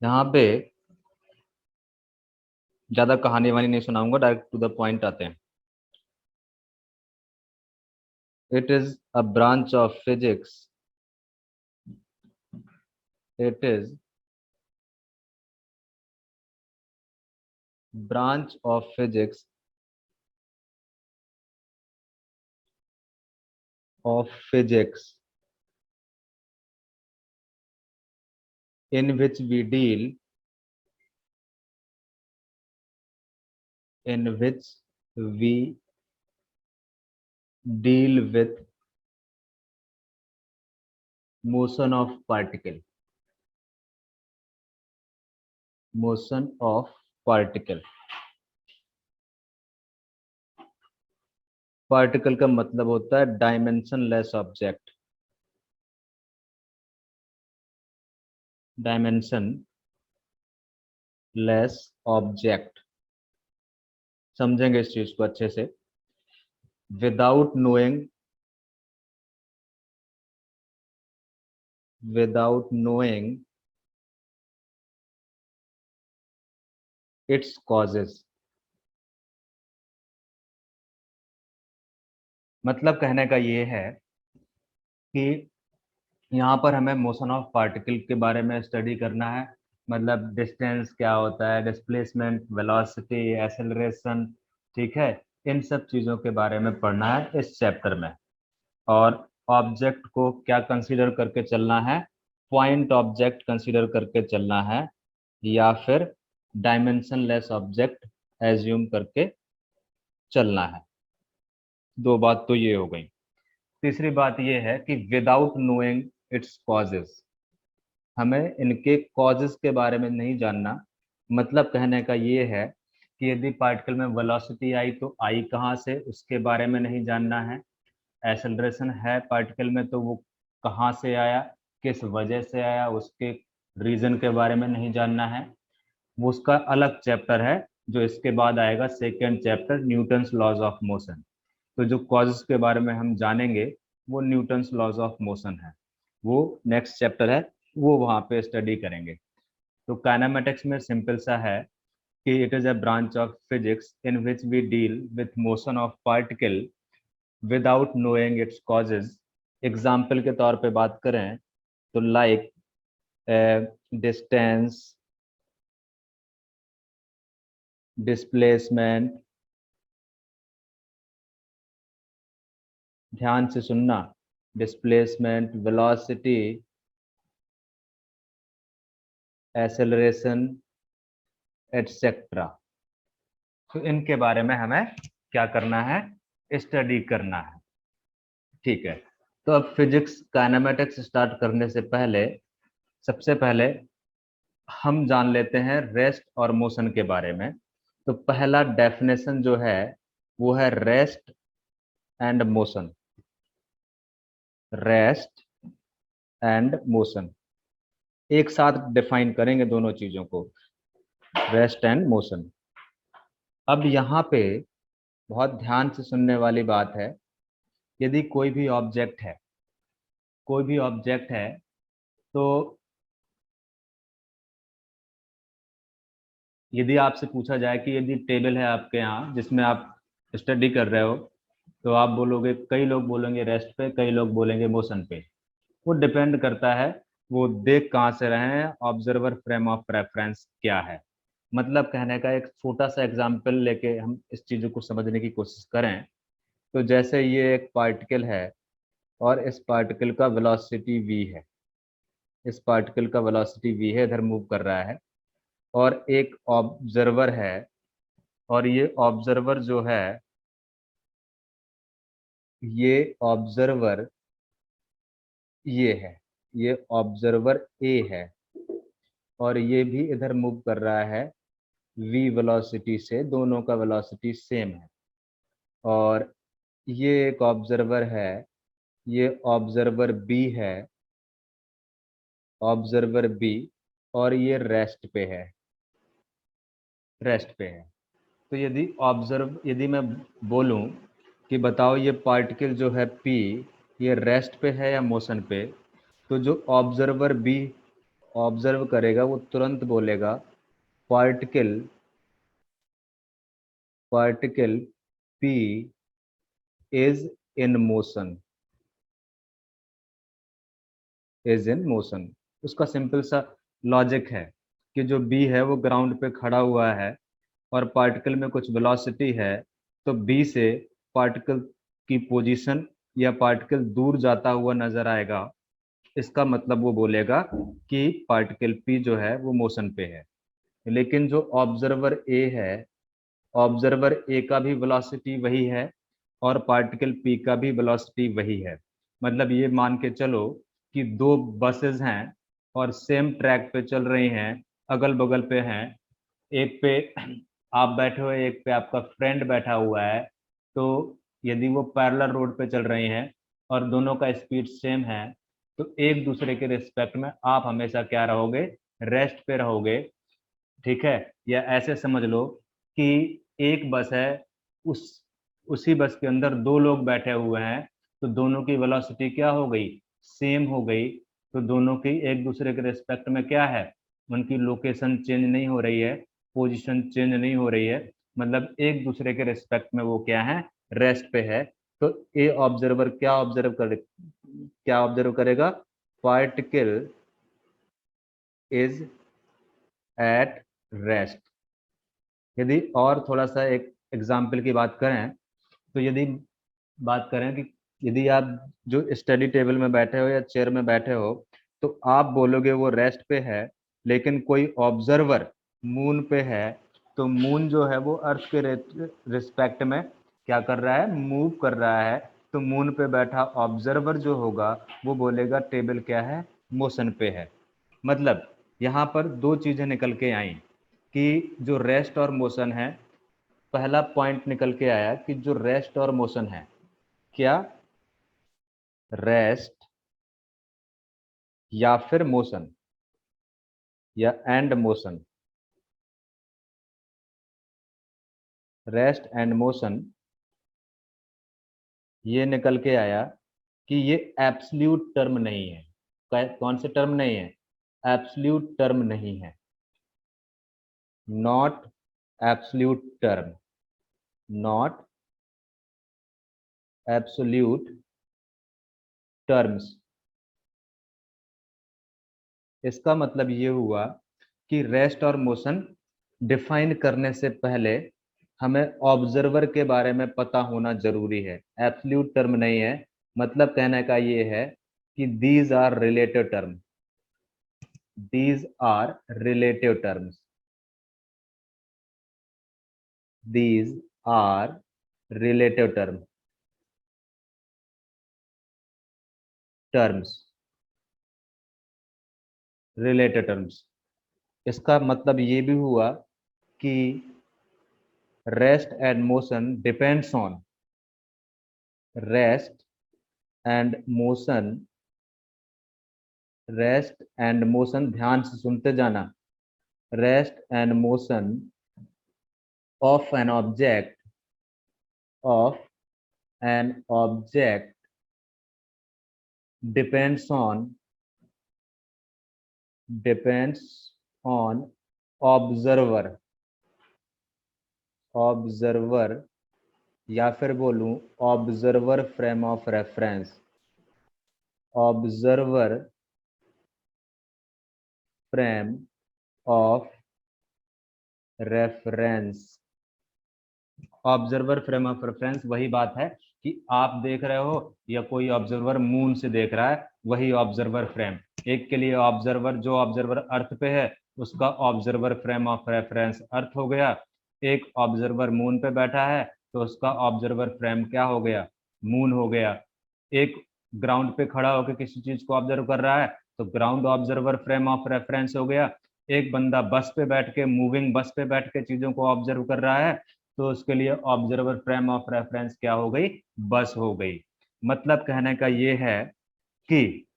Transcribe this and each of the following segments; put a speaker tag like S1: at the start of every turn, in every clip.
S1: यहाँ पे ज्यादा कहानी वानी नहीं सुनाऊंगा, डायरेक्ट टू द पॉइंट आते हैं। It is a branch of physics, it is branch of physics of physics in which we deal in which we deal with motion of particle, motion of particle। Particle का मतलब होता है dimensionless object, dimensionless object. समझेंगे इस चीज को अच्छे से। Without knowing, without knowing its causes. मतलब कहने का ये है कि यहाँ पर हमें मोशन ऑफ पार्टिकल के बारे में स्टडी करना है। मतलब डिस्टेंस क्या होता है, डिस्प्लेसमेंट, वेलोसिटी, एक्सेलरेशन, ठीक है, इन सब चीज़ों के बारे में पढ़ना है इस चैप्टर में। और ऑब्जेक्ट को क्या कंसीडर करके चलना है, पॉइंट ऑब्जेक्ट कंसीडर करके चलना है, या फिर डायमेंशनलेस ऑब्जेक्ट एज्यूम करके चलना है। दो बात तो ये हो गई। तीसरी बात ये है कि विदाउट नोइंग इट्स कॉजेस, हमें इनके कॉजेस के बारे में नहीं जानना। मतलब कहने का ये है कि यदि पार्टिकल में वेलोसिटी आई तो आई कहाँ से, उसके बारे में नहीं जानना है। एक्सेलरेशन है पार्टिकल में तो वो कहाँ से आया, किस वजह से आया, उसके रीजन के बारे में नहीं जानना है। वो उसका अलग चैप्टर है जो इसके बाद आएगा, second chapter, Newton's laws of motion. तो जो कॉजेस के बारे में हम जानेंगे वो न्यूटन्स लॉज ऑफ मोशन है, वो नेक्स्ट चैप्टर है, वो वहाँ पे स्टडी करेंगे। तो काइनेमेटिक्स में सिंपल सा है कि it is a branch of physics in which we deal with motion of particle without knowing its causes. Example के तौर पे बात करें तो लाइक डिस्टेंस, डिस्प्लेसमेंट, ध्यान से सुनना, डिस्प्लेसमेंट, वेलोसिटी, एक्सेलरेशन, एटसेट्रा। तो इनके बारे में हमें क्या करना है, स्टडी करना है। ठीक है, तो अब फिजिक्स काइनेमेटिक्स स्टार्ट करने से पहले सबसे पहले हम जान लेते हैं रेस्ट और मोशन के बारे में। तो पहला डेफिनेशन जो है वो है rest and motion, rest and motion. एक साथ डिफाइन करेंगे दोनों चीजों को, रेस्ट एंड मोशन। अब यहाँ पे बहुत ध्यान से सुनने वाली बात है, यदि कोई भी ऑब्जेक्ट है, कोई भी ऑब्जेक्ट है, तो यदि आपसे पूछा जाए कि यदि टेबल है आपके यहाँ जिसमें आप स्टडी कर रहे हो, तो आप बोलोगे, कई लोग बोलेंगे रेस्ट पे, कई लोग बोलेंगे मोशन पे। वो डिपेंड करता है वो देख कहाँ से रहे हैं, ऑब्जर्वर फ्रेम ऑफ रेफरेंस क्या है। मतलब कहने का एक छोटा सा एग्जांपल लेके हम इस चीज़ों को समझने की कोशिश करें। तो जैसे ये एक पार्टिकल है और इस पार्टिकल का वेलोसिटी v है, इस पार्टिकल का वेलोसिटी v है, इधर मूव कर रहा है, और एक ऑब्जर्वर है, और ये ऑब्जर्वर जो है, ये ऑब्जर्वर ये है, ये ऑब्जर्वर ए है, और ये भी इधर मूव कर रहा है v वेलोसिटी से, दोनों का वेलोसिटी सेम है। और ये एक ऑब्जर्वर है, ये ऑब्जर्वर बी है, ऑब्जर्वर बी, और ये रेस्ट पे है, रेस्ट पे है। तो यदि मैं बोलूं कि बताओ ये पार्टिकल जो है P, ये रेस्ट पे है या मोशन पे, तो जो ऑब्जर्वर बी, ऑब्जर्व करेगा वो तुरंत बोलेगा particle particle P is in motion, is in motion. उसका सिंपल सा लॉजिक है कि जो बी है वो ग्राउंड पे खड़ा हुआ है और पार्टिकल में कुछ वेलोसिटी है, तो बी से पार्टिकल की पोजीशन या पार्टिकल दूर जाता हुआ नजर आएगा। इसका मतलब वो बोलेगा कि पार्टिकल पी जो है वो मोशन पे है। लेकिन जो ऑब्जर्वर ए है, ऑब्जर्वर ए का भी वेलोसिटी वही है और पार्टिकल पी का भी वेलोसिटी वही है। मतलब ये मान के चलो कि दो बसेस हैं और सेम ट्रैक पे चल रही हैं, अगल बगल पे हैं। एक पे आप बैठे हुए, एक पे आपका फ्रेंड बैठा हुआ है। तो यदि वो पैरेलल रोड पे चल रही हैं और दोनों का स्पीड सेम है, तो एक दूसरे के रिस्पेक्ट में आप हमेशा क्या रहोगे, रेस्ट पे रहोगे। ठीक है। या ऐसे समझ लो कि एक बस है, उस उसी बस के अंदर दो लोग बैठे हुए हैं, तो दोनों की वेलोसिटी क्या हो गई, सेम हो गई। तो दोनों की एक दूसरे के रिस्पेक्ट में क्या है, उनकी लोकेशन चेंज नहीं हो रही है, पोजीशन चेंज नहीं हो रही है। मतलब एक दूसरे के रिस्पेक्ट में वो क्या है, रेस्ट पे है। तो ए ऑब्जर्वर क्या ऑब्जर्व करेगा, पार्टिकल इज एट रेस्ट। यदि और थोड़ा सा एक एग्जाम्पल की बात करें, तो यदि बात करें कि यदि आप जो स्टडी टेबल में बैठे हो या चेयर में बैठे हो, तो आप बोलोगे वो रेस्ट पे है। लेकिन कोई ऑब्जर्वर मून पे है, तो मून जो है वो अर्थ के रिस्पेक्ट में क्या कर रहा है, मूव कर रहा है। तो मून पे बैठा ऑब्जर्वर जो होगा वो बोलेगा टेबल क्या है, मोशन पे है। मतलब यहाँ पर दो चीजें निकल के आई कि जो रेस्ट और मोशन है, पहला पॉइंट निकल के आया कि जो रेस्ट और मोशन है, क्या रेस्ट या फिर मोशन या and motion, rest and motion, ये निकल के आया कि ये एब्सल्यूट टर्म नहीं है। कौन से टर्म नहीं है, एब्सल्यूट टर्म नहीं है, not absolute term, not absolute terms. इसका मतलब ये हुआ कि रेस्ट और मोशन डिफाइन करने से पहले हमें ऑब्जर्वर के बारे में पता होना जरूरी है, एब्सल्यूट टर्म नहीं है। मतलब कहने का ये है कि these are relative term, these are relative terms, these are relative terms, relative terms. इसका मतलब ये भी हुआ कि rest and motion depends on, rest and motion, rest and motion, ध्यान से सुनते जाना, rest and motion of an object, of an object depends on, depends on observer, observer, या फिर बोलूं observer frame of reference, observer frame of reference. Observer frame of reference वही बात है कि आप देख रहे हो या कोई ऑब्जर्वर मून से देख रहा है, वही ऑब्जर्वर फ्रेम। एक के लिए ऑब्जर्वर, जो ऑब्जर्वर अर्थ पे है उसका ऑब्जर्वर फ्रेम ऑफ रेफरेंस अर्थ हो गया। एक ऑब्जर्वर मून पे बैठा है तो उसका ऑब्जर्वर फ्रेम क्या हो गया, मून हो गया। एक ग्राउंड पे खड़ा होकर किसी चीज को ऑब्जर्व कर रहा है तो ground observer frame of reference हो गया। एक बंदा बस पे बैठ के, मूविंग बस पे बैठ के चीजों को ऑब्जर्व कर रहा है तो उसके लिए ऑब्जर्वर फ्रेम ऑफ रेफरेंस क्या हो गई, बस हो गई। मतलब कहने का ये है कि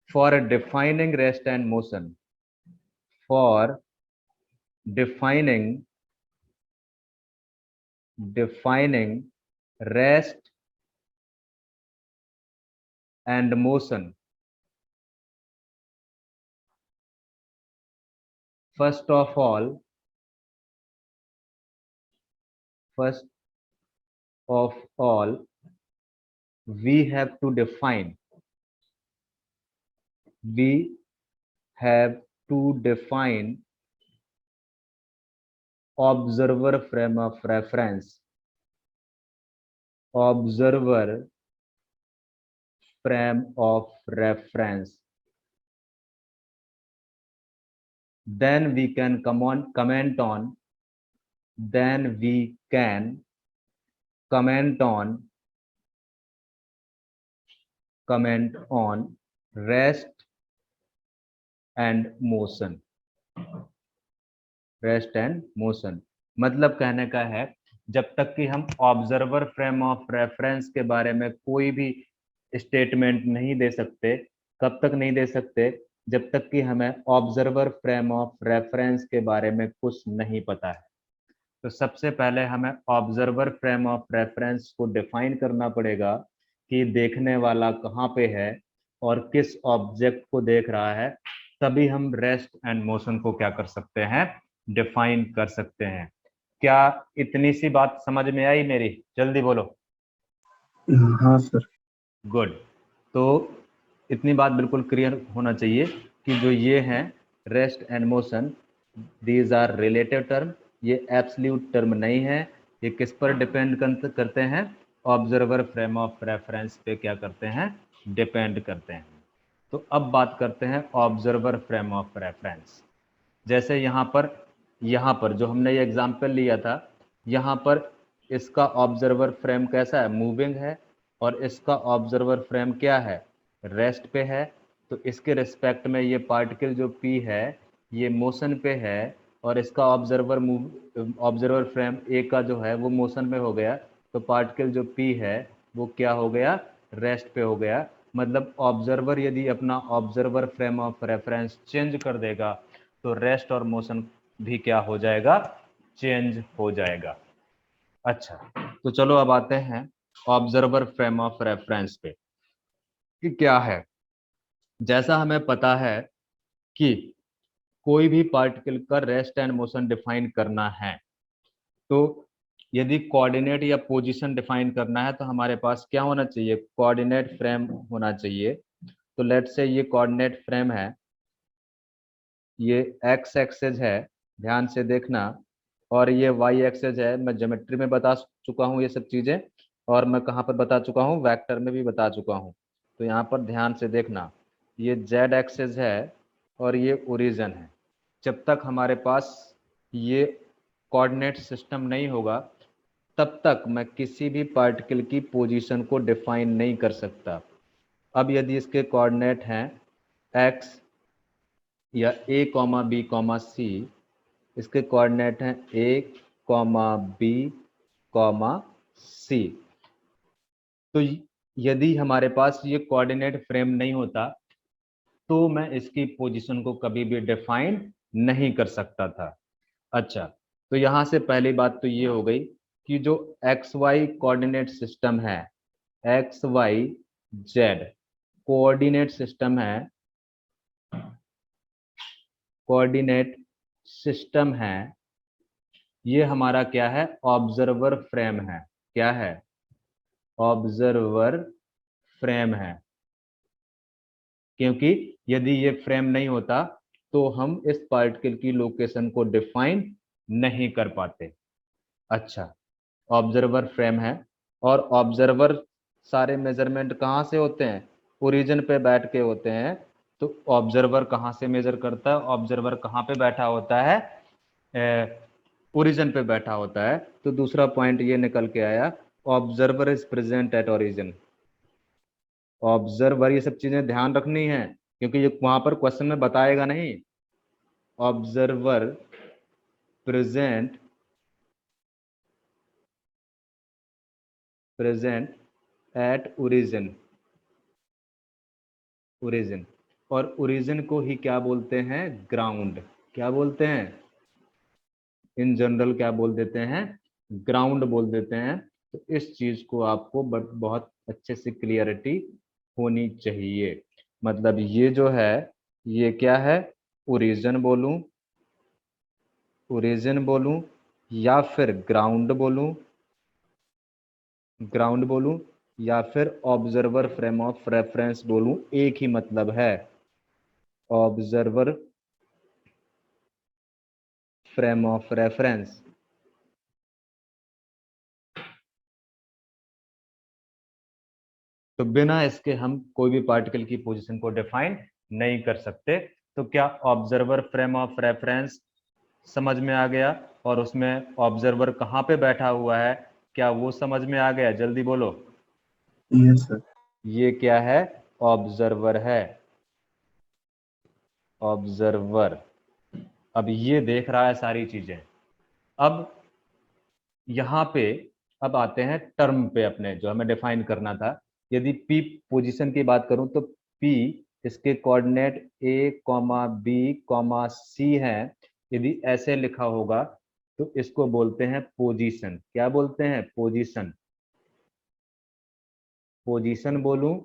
S1: for defining rest and motion, for defining, defining rest and motion, first of all, first of all, we have to define, we have to define observer frame of reference, observer frame of reference. Then we can comment on, then we can comment on rest and motion, rest and motion. मतलब कहने का है, जब तक कि हम observer frame of reference के बारे में कोई भी स्टेटमेंट नहीं दे सकते, कब तक नहीं दे सकते, जब तक कि हमें ऑब्जर्वर फ्रेम ऑफ रेफरेंस के बारे में कुछ नहीं पता है। तो सबसे पहले हमें ऑब्जर्वर फ्रेम ऑफ रेफरेंस को डिफाइन करना पड़ेगा कि देखने वाला कहाँ पे है और किस ऑब्जेक्ट को देख रहा है, तभी हम रेस्ट एंड मोशन को क्या कर सकते हैं, डिफाइन कर सकते हैं। क्या इतनी सी बात समझ में आई मेरी? जल्दी बोलो।
S2: हाँ सर।
S1: गुड। तो इतनी बात बिल्कुल क्लियर होना चाहिए कि जो ये हैं rest and motion, these are relative term, ये एब्सोल्यूट टर्म नहीं है। ये किस पर डिपेंड करते हैं? ऑब्जर्वर फ्रेम ऑफ रेफरेंस पे क्या करते हैं, डिपेंड करते हैं। तो अब बात करते हैं ऑब्जर्वर फ्रेम ऑफ रेफरेंस। जैसे यहाँ पर जो हमने ये एग्जाम्पल लिया था, यहाँ पर इसका ऑब्जर्वर फ्रेम कैसा है, मूविंग है, और इसका ऑब्जर्वर फ्रेम क्या है, रेस्ट पे है। तो इसके रिस्पेक्ट में ये पार्टिकल जो P है ये मोशन पे है, और इसका ऑब्जर्वर फ्रेम ए का जो है वो मोशन में हो गया, तो पार्टिकल जो P है वो क्या हो गया, रेस्ट पे हो गया। मतलब ऑब्जर्वर यदि अपना observer frame of reference change कर देगा तो रेस्ट और मोशन भी क्या हो जाएगा, चेंज हो जाएगा। अच्छा, तो चलो अब आते हैं ऑब्जर्वर फ्रेम ऑफ रेफरेंस पे कि क्या है। जैसा हमें पता है कि कोई भी पार्टिकल का रेस्ट एंड मोशन डिफाइन करना है, तो यदि कोऑर्डिनेट या पोजीशन डिफाइन करना है तो हमारे पास क्या होना चाहिए, कोऑर्डिनेट फ्रेम होना चाहिए। तो लेट्स से ये कोऑर्डिनेट फ्रेम है, ये एक्स एक्सेस है, ध्यान से देखना, और ये वाई एक्सेस है। मैं ज्योमेट्री में बता चुका हूँ ये सब चीज़ें, और मैं कहाँ पर बता चुका हूँ, वेक्टर में भी बता चुका हूँ। तो यहाँ पर ध्यान से देखना, ये जेड एक्सेस है और ये ओरिजिन है। जब तक हमारे पास ये कोऑर्डिनेट सिस्टम नहीं होगा तब तक मैं किसी भी पार्टिकल की पोजीशन को डिफाइन नहीं कर सकता। अब यदि इसके कोऑर्डिनेट हैं एक्स या a कॉमा बी कॉमा सी, इसके कोऑर्डिनेट हैं a कॉमा बी कॉमा सी। तो यदि हमारे पास ये कोऑर्डिनेट फ्रेम नहीं होता तो मैं इसकी पोजीशन को कभी भी डिफाइन नहीं कर सकता था। अच्छा, तो यहाँ से पहली बात तो ये हो गई कि जो एक्स वाई कोऑर्डिनेट सिस्टम है, X Y Z coordinate system है, कोऑर्डिनेट सिस्टम है, ये हमारा क्या है, ऑब्जर्वर फ्रेम है। क्या है, ऑब्जर्वर फ्रेम है। क्योंकि यदि ये फ्रेम नहीं होता तो हम इस पार्टिकल की लोकेशन को डिफाइन नहीं कर पाते। अच्छा, ऑब्जर्वर फ्रेम है, और ऑब्जर्वर सारे मेजरमेंट कहाँ से होते हैं, ओरिजिन पे बैठ के होते हैं। तो ऑब्जर्वर कहाँ से मेजर करता है, ऑब्जर्वर कहाँ पे बैठा होता है, ओरिजिन पे बैठा होता है। तो दूसरा पॉइंट ये निकल के आया, observer is present at origin. Observer, ये सब चीजें ध्यान रखनी है क्योंकि ये वहां पर क्वेश्चन में बताएगा नहीं। Observer present at origin, origin, और ओरिजिन को ही क्या बोलते हैं, ग्राउंड। क्या बोलते हैं, इन जनरल क्या बोल देते हैं, ग्राउंड बोल देते हैं। तो इस चीज को आपको बहुत अच्छे से क्लियरिटी होनी चाहिए। मतलब ये जो है ये क्या है, ओरिजिन बोलूं ओरिजिन बोलूं या फिर ग्राउंड बोलूं या फिर ऑब्जर्वर फ्रेम ऑफ रेफरेंस बोलूं, एक ही मतलब है। Observer frame of reference. तो बिना इसके हम कोई भी पार्टिकल की पोजीशन को डिफाइन नहीं कर सकते। तो क्या ऑब्जर्वर फ्रेम ऑफ रेफरेंस समझ में आ गया? और उसमें ऑब्जर्वर कहाँ पे बैठा हुआ है, क्या वो समझ में आ गया? जल्दी बोलो।
S2: Yes sir.
S1: ये क्या है? ऑब्जर्वर है। ऑब्जर्वर। अब ये देख रहा है सारी चीजें। अब यहाँ पे अब आते हैं टर्म पे अपने, जो हमें डिफाइन करना था। यदि पी पोजीशन की बात करूं तो पी, इसके कोऑर्डिनेट ए कॉमा बी कॉमा सी है। यदि ऐसे लिखा होगा तो इसको बोलते हैं पोजीशन। क्या बोलते हैं? पोजीशन। पोजीशन बोलूं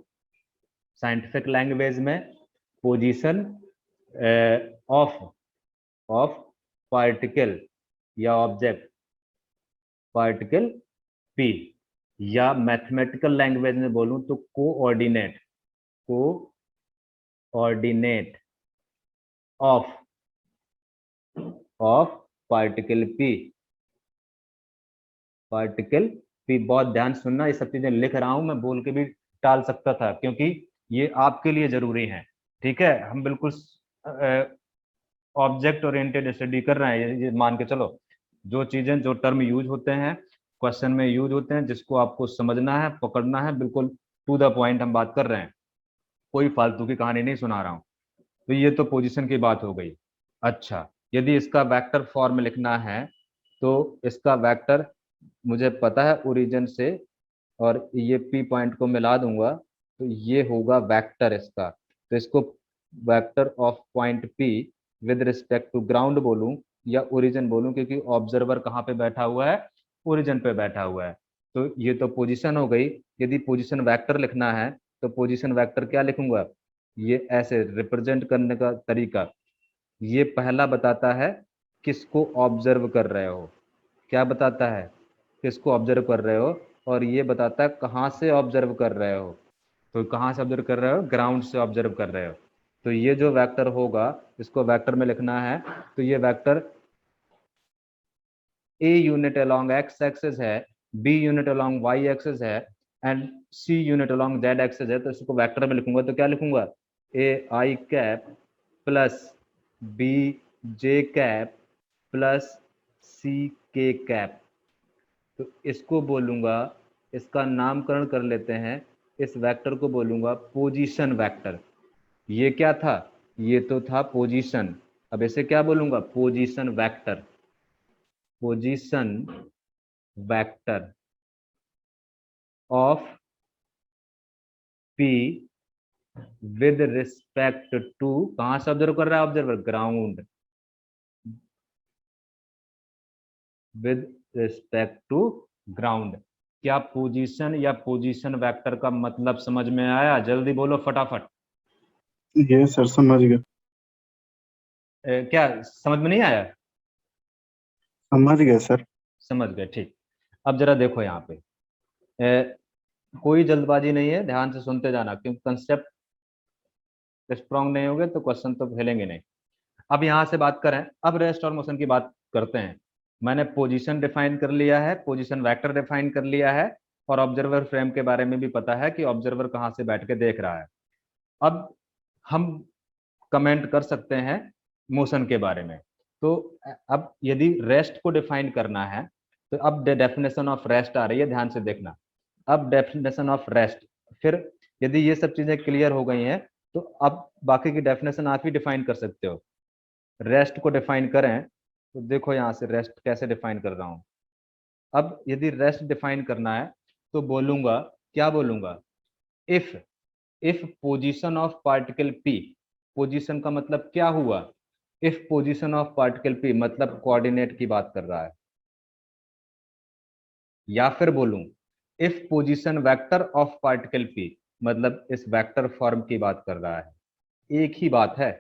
S1: साइंटिफिक लैंग्वेज में, पोजीशन ऑफ ऑफ पार्टिकल या ऑब्जेक्ट, पार्टिकल पी। या मैथमेटिकल लैंग्वेज में बोलूं तो coordinate, coordinate of of particle P. Particle P, बहुत ध्यान सुनना, ये सब चीजें लिख रहा हूं मैं, बोल के भी टाल सकता था क्योंकि ये आपके लिए जरूरी है। ठीक है, हम बिल्कुल ऑब्जेक्ट ओरिएंटेड स्टडी कर रहे हैं, ये मान के चलो। जो चीजें, जो टर्म यूज होते हैं, क्वेश्चन में यूज होते हैं, जिसको आपको समझना है, पकड़ना है, बिल्कुल टू द पॉइंट हम बात कर रहे हैं। कोई फालतू की कहानी नहीं सुना रहा हूं। तो ये तो पोजीशन की बात हो गई। अच्छा, यदि इसका वेक्टर फॉर्म लिखना है तो इसका वेक्टर मुझे पता है ओरिजिन से, और ये पी पॉइंट को मिला दूंगा तो ये होगा वेक्टर इसका। तो इसको vector of point P with respect to ground बोलूं या ओरिजिन बोलूं, क्योंकि ऑब्जर्वर कहाँ पे बैठा हुआ है? ओरिजिन पे बैठा हुआ है। तो ये तो पोजीशन हो गई। यदि पोजीशन वेक्टर लिखना है तो पोजीशन वेक्टर क्या लिखूंगा? ये ऐसे रिप्रेजेंट करने का तरीका, ये पहला बताता है किसको ऑब्जर्व कर रहे हो। क्या बताता है? किसको ऑब्जर्व कर रहे हो। और ये बताता है कहाँ से ऑब्जर्व कर रहे हो। तो कहाँ से ऑब्जर्व कर रहे हो? ग्राउंड से ऑब्जर्व कर रहे हो। तो ये जो वेक्टर होगा, इसको वेक्टर में लिखना है तो ये vector a unit along x axis है, b unit along y axis है, and c unit along z axis है। तो इसको वेक्टर में लिखूंगा तो क्या लिखूंगा? A i cap plus b j cap plus c k cap. तो इसको बोलूंगा, इसका नामकरण कर लेते हैं, इस वेक्टर को बोलूंगा पोजीशन वेक्टर। ये क्या था? ये तो था पोजीशन। अब इसे क्या बोलूंगा? Position vector. Position vector of P with respect to, कहां से ऑब्जर्व कर रहा है observer? Ground. With respect to ground. क्या पोजीशन या पोजीशन वेक्टर का मतलब समझ में आया? जल्दी बोलो फटाफट।
S2: ये सर समझ गया।
S1: क्या समझ में नहीं आया?
S2: समझ गया सर।
S1: समझ गए, ठीक। अब जरा देखो यहाँ पे, कोई जल्दबाजी नहीं है, ध्यान से सुनते जाना, क्योंकि कंसेप्ट स्ट्रांग नहीं होगे तो क्वेश्चन तो खेलेंगे नहीं। अब यहाँ से बात करें, अब रेस्ट और मोशन की बात करते हैं। मैंने पोजीशन डिफाइन कर लिया है, पोजीशन वेक्टर डिफाइन कर लिया है, और ऑब्जर्वर फ्रेम के बारे में भी पता है कि ऑब्जर्वर कहाँ से बैठ के देख रहा है। अब हम कमेंट कर सकते हैं मोशन के बारे में। तो अब यदि रेस्ट को डिफाइन करना है तो अब डेफिनेशन ऑफ रेस्ट आ रही है, ध्यान से देखना। अब डेफिनेशन ऑफ रेस्ट, फिर यदि ये सब चीजें क्लियर हो गई हैं तो अब बाकी की डेफिनेशन आप ही डिफाइन कर सकते हो। रेस्ट को डिफाइन करें तो देखो यहाँ से रेस्ट कैसे डिफाइन कर रहा हूं। अब यदि रेस्ट डिफाइन करना है तो बोलूंगा, क्या बोलूंगा? If if position of particle P, position का मतलब क्या हुआ? If position of particle P मतलब कोऑर्डिनेट की बात कर रहा है। या फिर बोलूं if position vector of particle P, मतलब इस वेक्टर फॉर्म की बात कर रहा है। एक ही बात है,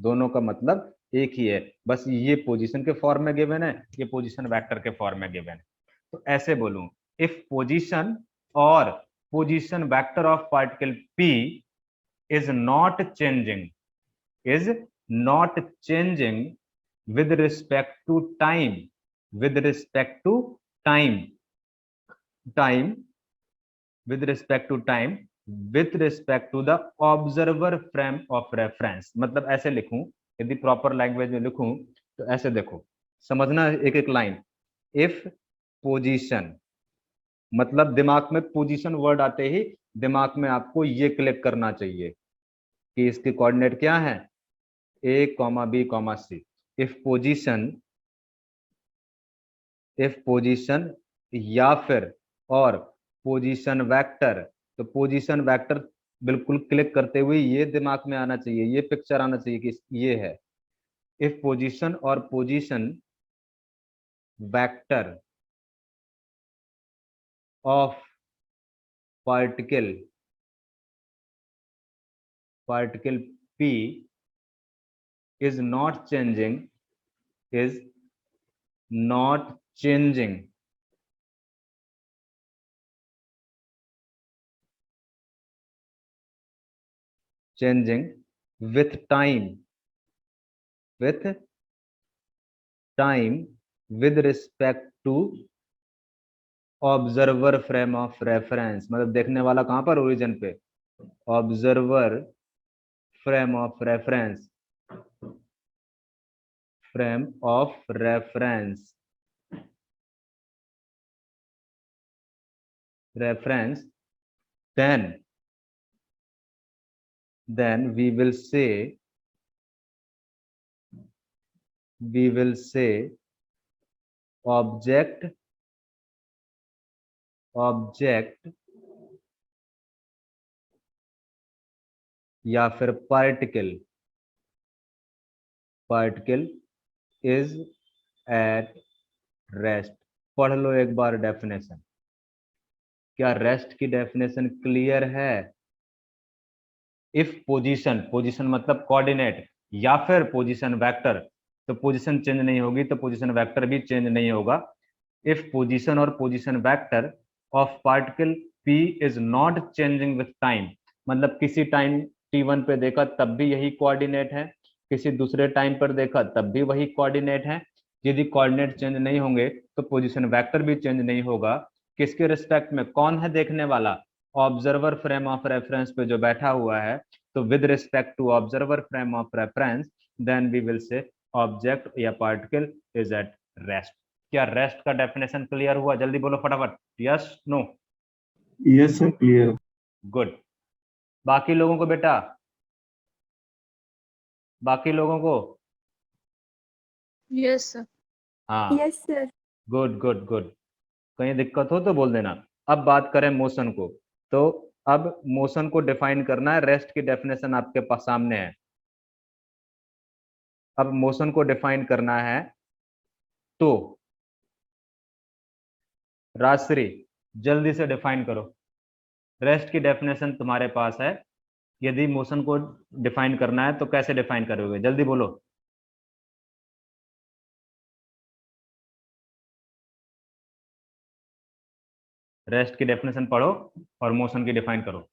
S1: दोनों का मतलब एक ही है, बस ये पोजीशन के फॉर्म में गिवन है, ये पोजीशन वेक्टर के फॉर्म में गिवन है। तो ऐसे बोलूं, इफ पोजीशन और position vector of particle p is not changing, is not changing with respect to time, with respect to time, time, with respect to time, with respect to the observer frame of reference। मतलब ऐसे लिखूं, यदि proper language में लिखूं तो ऐसे देखो, समझना एक एक लाइन। इफ पोजीशन, मतलब दिमाग में पोजीशन वर्ड आते ही दिमाग में आपको ये क्लिक करना चाहिए कि इसके कोऑर्डिनेट क्या है, a comma b comma c. If position, if position या फिर और पोजीशन वेक्टर, तो पोजीशन वेक्टर बिल्कुल क्लिक करते हुए ये दिमाग में आना चाहिए, ये पिक्चर आना चाहिए कि ये है। इफ पोजीशन और position vector of particle, particle p is not changing, is not changing, changing with time, with time, with respect to observer frame of reference. मतलब देखने वाला कहां पर, ओरिजिन पे, observer frame of reference, frame of reference, reference, then we will say, we will say object, object या फिर particle, particle is at rest. पढ़ लो एक बार डेफिनेशन। क्या रेस्ट की डेफिनेशन क्लियर है? इफ पोजीशन, पोजीशन मतलब कोऑर्डिनेट, या फिर पोजीशन वेक्टर, तो पोजीशन चेंज नहीं होगी तो पोजीशन वेक्टर भी चेंज नहीं होगा। इफ पोजीशन और position vector of particle p is not changing with time, मतलब किसी टाइम t1 पे देखा तब भी यही कोऑर्डिनेट है, किसी दूसरे टाइम पर देखा तब भी वही कोऑर्डिनेट है। यदि कोऑर्डिनेट चेंज नहीं होंगे तो पोजीशन वेक्टर भी चेंज नहीं होगा। किसके रिस्पेक्ट में? कौन है देखने वाला? ऑब्जर्वर फ्रेम ऑफ रेफरेंस पे जो बैठा हुआ है। तो with respect to observer frame of reference, then we will say object या पार्टिकल इज एट रेस्ट। क्या रेस्ट का डेफिनेशन क्लियर हुआ? जल्दी बोलो फटाफट, yes no?
S2: Yes sir, clear.
S1: Good. बाकी लोगों को बेटा, बाकी लोगों को?
S3: Yes sir.
S1: हाँ,
S3: yes sir.
S1: Good good good. कहीं दिक्कत हो तो बोल देना। अब बात करें मोशन को, तो अब मोशन को डिफाइन करना है। रेस्ट की डेफिनेशन आपके पास सामने है। अब मोशन को डिफाइन करना है, तो राजश्री जल्दी से डिफाइन करो। रेस्ट की डेफिनेशन तुम्हारे पास है, यदि मोशन को डिफाइन करना है तो कैसे डिफाइन करोगे? जल्दी बोलो। रेस्ट की डेफिनेशन पढ़ो और मोशन की डिफाइन करो।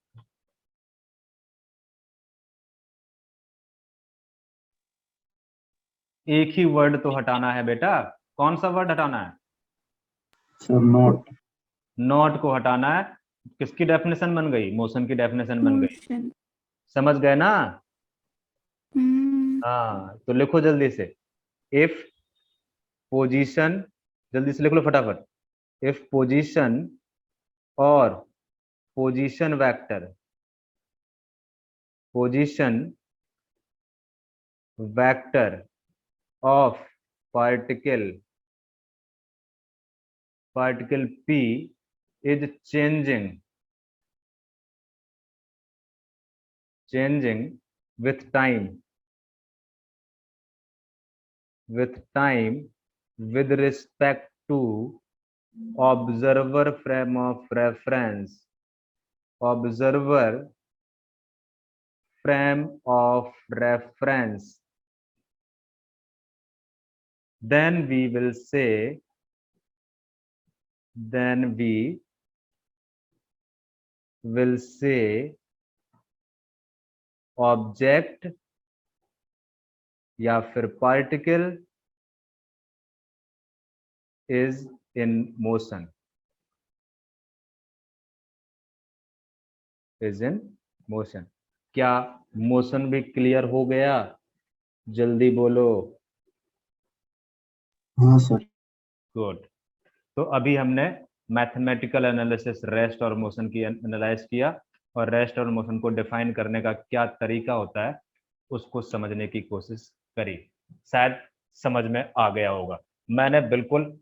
S1: एक ही वर्ड तो हटाना है बेटा। कौन सा वर्ड हटाना है?
S2: Sir not.
S1: नॉट को हटाना है। किसकी डेफिनेशन बन गई? मोशन की डेफिनेशन बन गई।
S3: मोशन।
S1: समझ गए ना? हाँ, तो लिखो जल्दी से। इफ पोजीशन, जल्दी से लिख लो फटाफट। इफ पोजीशन और position vector, position vector of particle, particle p is changing, changing with time, with time, with respect to observer frame of reference, observer frame of reference, then we will say object या फिर particle is in motion, is in motion. क्या motion भी clear हो गया? जल्दी बोलो।
S2: हाँ sir.
S1: Good. तो अभी हमने मैथमेटिकल एनालिसिस रेस्ट और मोशन की एनालाइज किया, और रेस्ट और मोशन को डिफाइन करने का क्या तरीका होता है उसको समझने की कोशिश करी। शायद समझ में आ गया होगा। मैंने बिल्कुल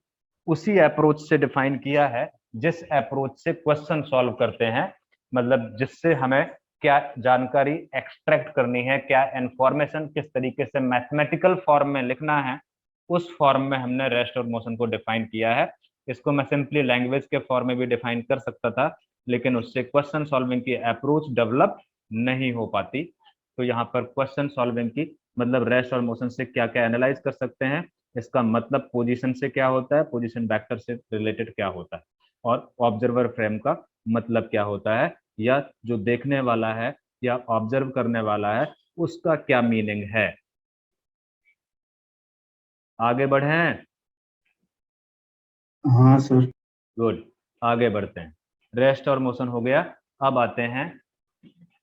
S1: उसी अप्रोच से डिफाइन किया है जिस अप्रोच से क्वेश्चन सॉल्व करते हैं, मतलब जिससे हमें क्या जानकारी एक्सट्रैक्ट करनी है, क्या इंफॉर्मेशन किस तरीके से मैथमेटिकल फॉर्म में लिखना है, उस फॉर्म में हमने रेस्ट और मोशन को डिफाइन किया है। इसको मैं सिंपली लैंग्वेज के फॉर्म में भी डिफाइन कर सकता था, लेकिन उससे क्वेश्चन सॉल्विंग की अप्रोच डेवलप नहीं हो पाती। तो यहाँ पर क्वेश्चन सॉल्विंग की मतलब रेस्ट और मोशन से क्या क्या एनालाइज कर सकते हैं, इसका मतलब पोजीशन से क्या होता है, पोजीशन वेक्टर से रिलेटेड क्या होता है, और ऑब्जर्वर फ्रेम का मतलब क्या होता है, या जो देखने वाला है या ऑब्जर्व करने वाला है उसका क्या मीनिंग है। आगे बढ़ें?
S2: हाँ सर।
S1: गुड। आगे बढ़ते हैं। रेस्ट और मोशन हो गया। अब आते हैं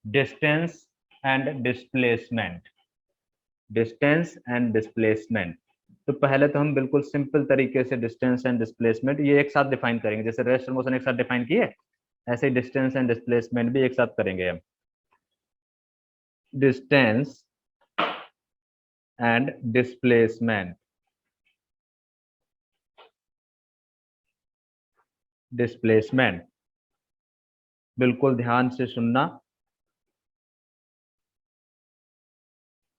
S1: distance and displacement. Distance and displacement. तो पहले तो हम बिल्कुल सिंपल तरीके से डिस्टेंस एंड डिस्प्लेसमेंट ये एक साथ डिफाइन करेंगे, जैसे रेस्ट और मोशन एक साथ डिफाइन किए, ऐसे ही डिस्टेंस एंड डिस्प्लेसमेंट भी एक साथ करेंगे हम। Distance and displacement. डिस्प्लेसमेंट बिल्कुल ध्यान से सुनना।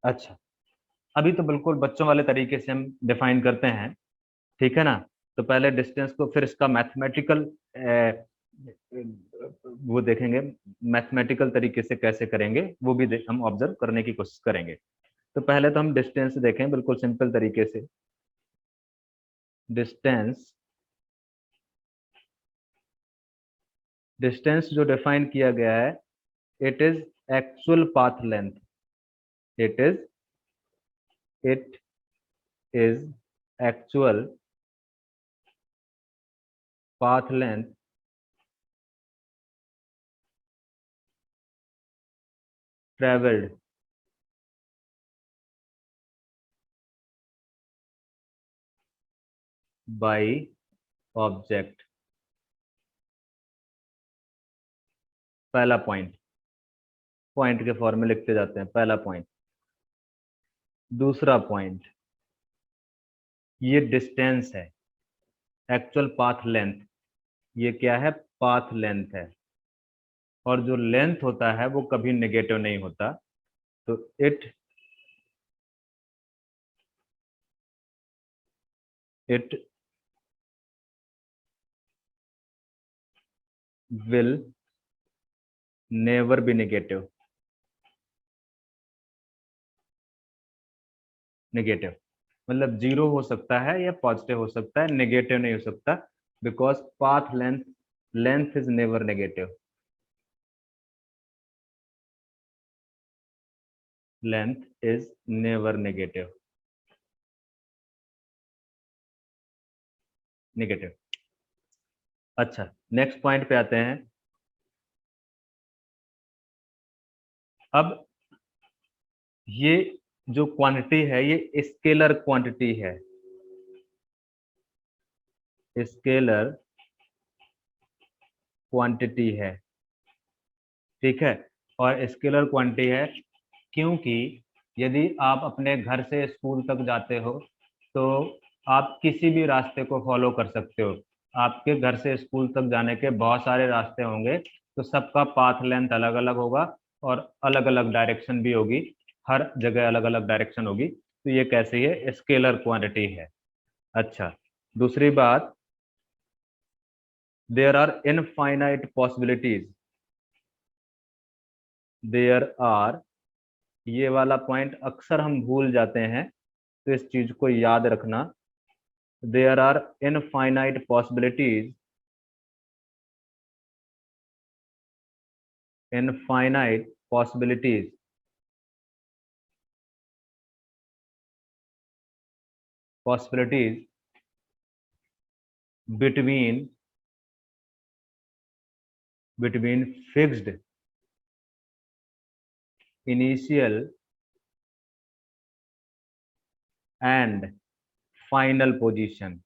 S1: अच्छा, अभी तो बिल्कुल बच्चों वाले तरीके से हम डिफाइन करते हैं, ठीक है ना। तो पहले डिस्टेंस को, फिर इसका मैथमेटिकल वो देखेंगे, मैथमेटिकल तरीके से कैसे करेंगे वो भी हम ऑब्जर्व करने की कोशिश करेंगे। तो पहले तो हम डिस्टेंस देखें बिल्कुल सिंपल तरीके से। डिस्टेंस, डिस्टेंस जो डिफाइन किया गया है, it is actual path length. It is it is actual path length travelled by object. पहला पॉइंट, पॉइंट के फॉर्म में लिखते जाते हैं। पहला पॉइंट। दूसरा पॉइंट, ये डिस्टेंस है, एक्चुअल पाथ लेंथ, ये क्या है, पाथ लेंथ है। और जो लेंथ होता है वो कभी नेगेटिव नहीं होता। तो it will never be negative. Negative मतलब जीरो हो सकता है या पॉजिटिव हो सकता है, नेगेटिव नहीं हो सकता, because path length, length is never negative. Length is never negative. Negative. अच्छा, नेक्स्ट पॉइंट पे आते हैं। अब ये जो क्वांटिटी है ये स्केलर क्वांटिटी है। स्केलर क्वांटिटी है, ठीक है। और स्केलर क्वांटिटी है क्योंकि यदि आप अपने घर से स्कूल तक जाते हो तो आप किसी भी रास्ते को फॉलो कर सकते हो। आपके घर से स्कूल तक जाने के बहुत सारे रास्ते होंगे, तो सबका पाथ लेंथ अलग अलग होगा और अलग अलग डायरेक्शन भी होगी, हर जगह अलग अलग डायरेक्शन होगी। तो ये कैसे है, स्केलर क्वांटिटी है। अच्छा, दूसरी बात, there are infinite possibilities. There are, ये वाला पॉइंट अक्सर हम भूल जाते हैं, तो इस चीज को याद रखना। there are infinite possibilities, infinite possibilities possibilities between fixed initial and final position,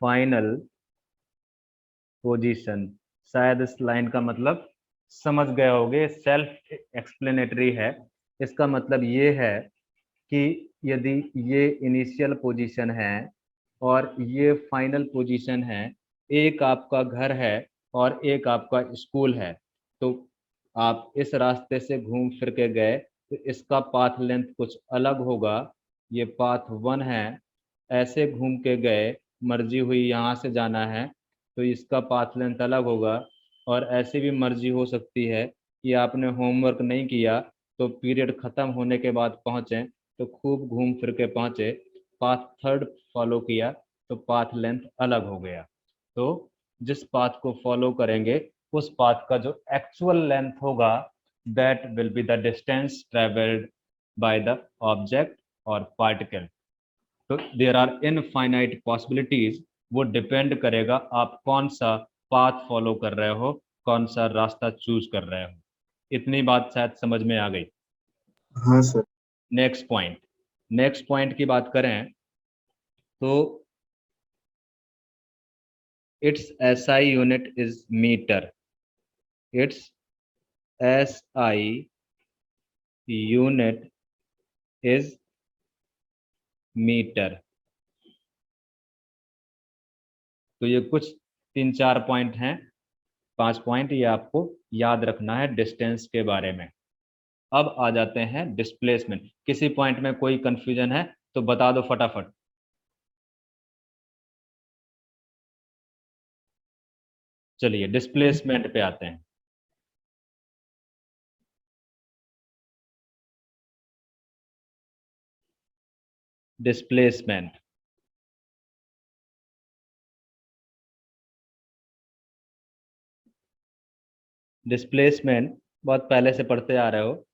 S1: final position. शायद इस लाइन का मतलब समझ गए होगे, सेल्फ एक्सप्लेनेटरी है। इसका मतलब ये है कि यदि ये इनिशियल पोजीशन है और ये फाइनल पोजीशन है, एक आपका घर है और एक आपका स्कूल है, तो आप इस रास्ते से घूम फिर के गए तो इसका पाथ लेंथ कुछ अलग होगा। ये पाथ 1 है, ऐसे घूम के गए, मर्जी हुई यहाँ से जाना है तो इसका पाथ लेंथ अलग होगा। और ऐसी भी मर्जी हो सकती है कि आपने होमवर्क नहीं किया तो पीरियड खत्म होने के बाद पहुँचे तो खूब घूम फिर के पहुँचे, पाथ 3 फॉलो किया तो पाथ लेंथ अलग हो गया। तो जिस पाथ को फॉलो करेंगे उस पाथ का जो एक्चुअल लेंथ होगा that will be the distance travelled by the object और पार्टिकल। तो देयर आर इनफाइनाइट पॉसिबिलिटीज, वो डिपेंड करेगा आप कौन सा पाथ फॉलो कर रहे हो, कौन सा रास्ता चूज कर रहे हो। इतनी बात शायद समझ में आ गई।
S2: हाँ सर।
S1: नेक्स्ट पॉइंट की बात करें तो its SI unit is meter, its SI unit is metre. तो ये कुछ 3-4 पॉइंट हैं, 5 पॉइंट ये आपको याद रखना है डिस्टेंस के बारे में। अब आ जाते हैं डिस्प्लेसमेंट। किसी पॉइंट में कोई कंफ्यूजन है तो बता दो फटाफट। चलिए डिस्प्लेसमेंट पे आते हैं। डिस्प्लेसमेंट डिस्प्लेसमेंट बहुत पहले से पढ़ते आ रहे हो।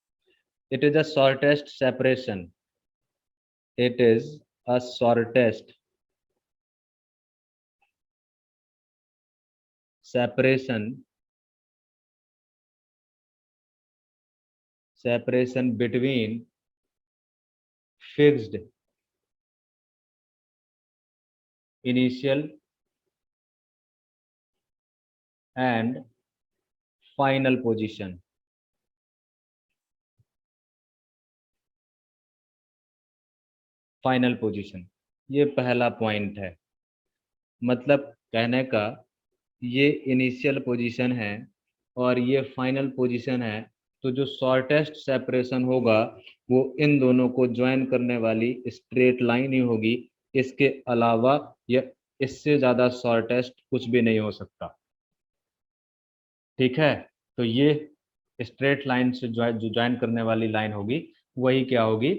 S1: It is a shortest separation, it is a shortest separation between fixed initial and final position। Final position ये पहला पॉइंट है। मतलब कहने का ये इनिशियल पोजीशन है और ये फाइनल पोजीशन है, तो जो शॉर्टेस्ट सेपरेशन होगा वो इन दोनों को ज्वाइन करने वाली स्ट्रेट लाइन ही होगी। इसके अलावा या इससे ज़्यादा शॉर्टेस्ट कुछ भी नहीं हो सकता। ठीक है, तो ये स्ट्रेट लाइन से जो ज्वाइन करने वाली लाइन होगी वही क्या होगी,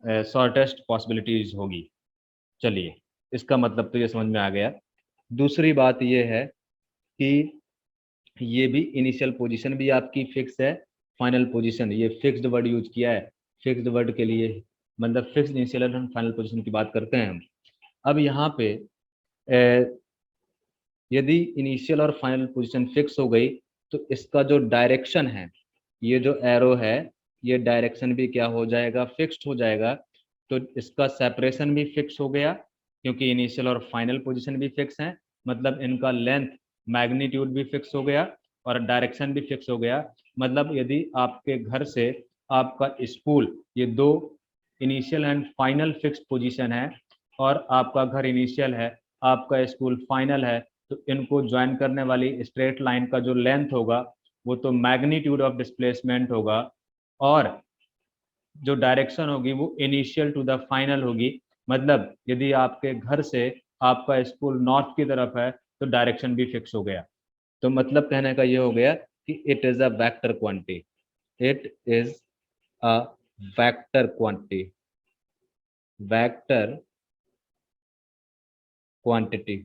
S1: शॉर्टेस्ट पॉसिबिलिटीज होगी। चलिए इसका मतलब तो ये समझ में आ गया। दूसरी बात ये है कि ये भी इनिशियल पोजीशन भी आपकी फिक्स है, फाइनल पोजीशन ये फिक्स्ड वर्ड यूज किया है। फिक्स्ड वर्ड के लिए मतलब fixed initial and final position की बात करते हैं हम। अब यहाँ पे यदि इनिशियल और फाइनल पोजीशन फिक्स हो गई तो इसका जो डायरेक्शन है, ये जो एरो है, ये डायरेक्शन भी क्या हो जाएगा, फिक्स्ड हो जाएगा। तो इसका सेपरेशन भी फिक्स हो गया क्योंकि इनिशियल और फाइनल पोजीशन भी फिक्स हैं। मतलब इनका लेंथ मैग्नीट्यूड भी फिक्स हो गया और डायरेक्शन भी फिक्स हो गया। मतलब यदि आपके घर से आपका स्कूल, ये दो initial and final fix position है और आपका घर इनिशियल है, आपका स्कूल फाइनल है, तो इनको ज्वाइन करने वाली स्ट्रेट लाइन का जो लेंथ होगा वो तो मैग्नीट्यूड ऑफ डिस्प्लेसमेंट होगा और जो डायरेक्शन होगी वो इनिशियल टू द फाइनल होगी। मतलब यदि आपके घर से आपका स्कूल नॉर्थ की तरफ है तो डायरेक्शन भी फिक्स हो गया। तो मतलब कहने का ये हो गया कि it is a vector quantity, it is a vector quantity, vector quantity.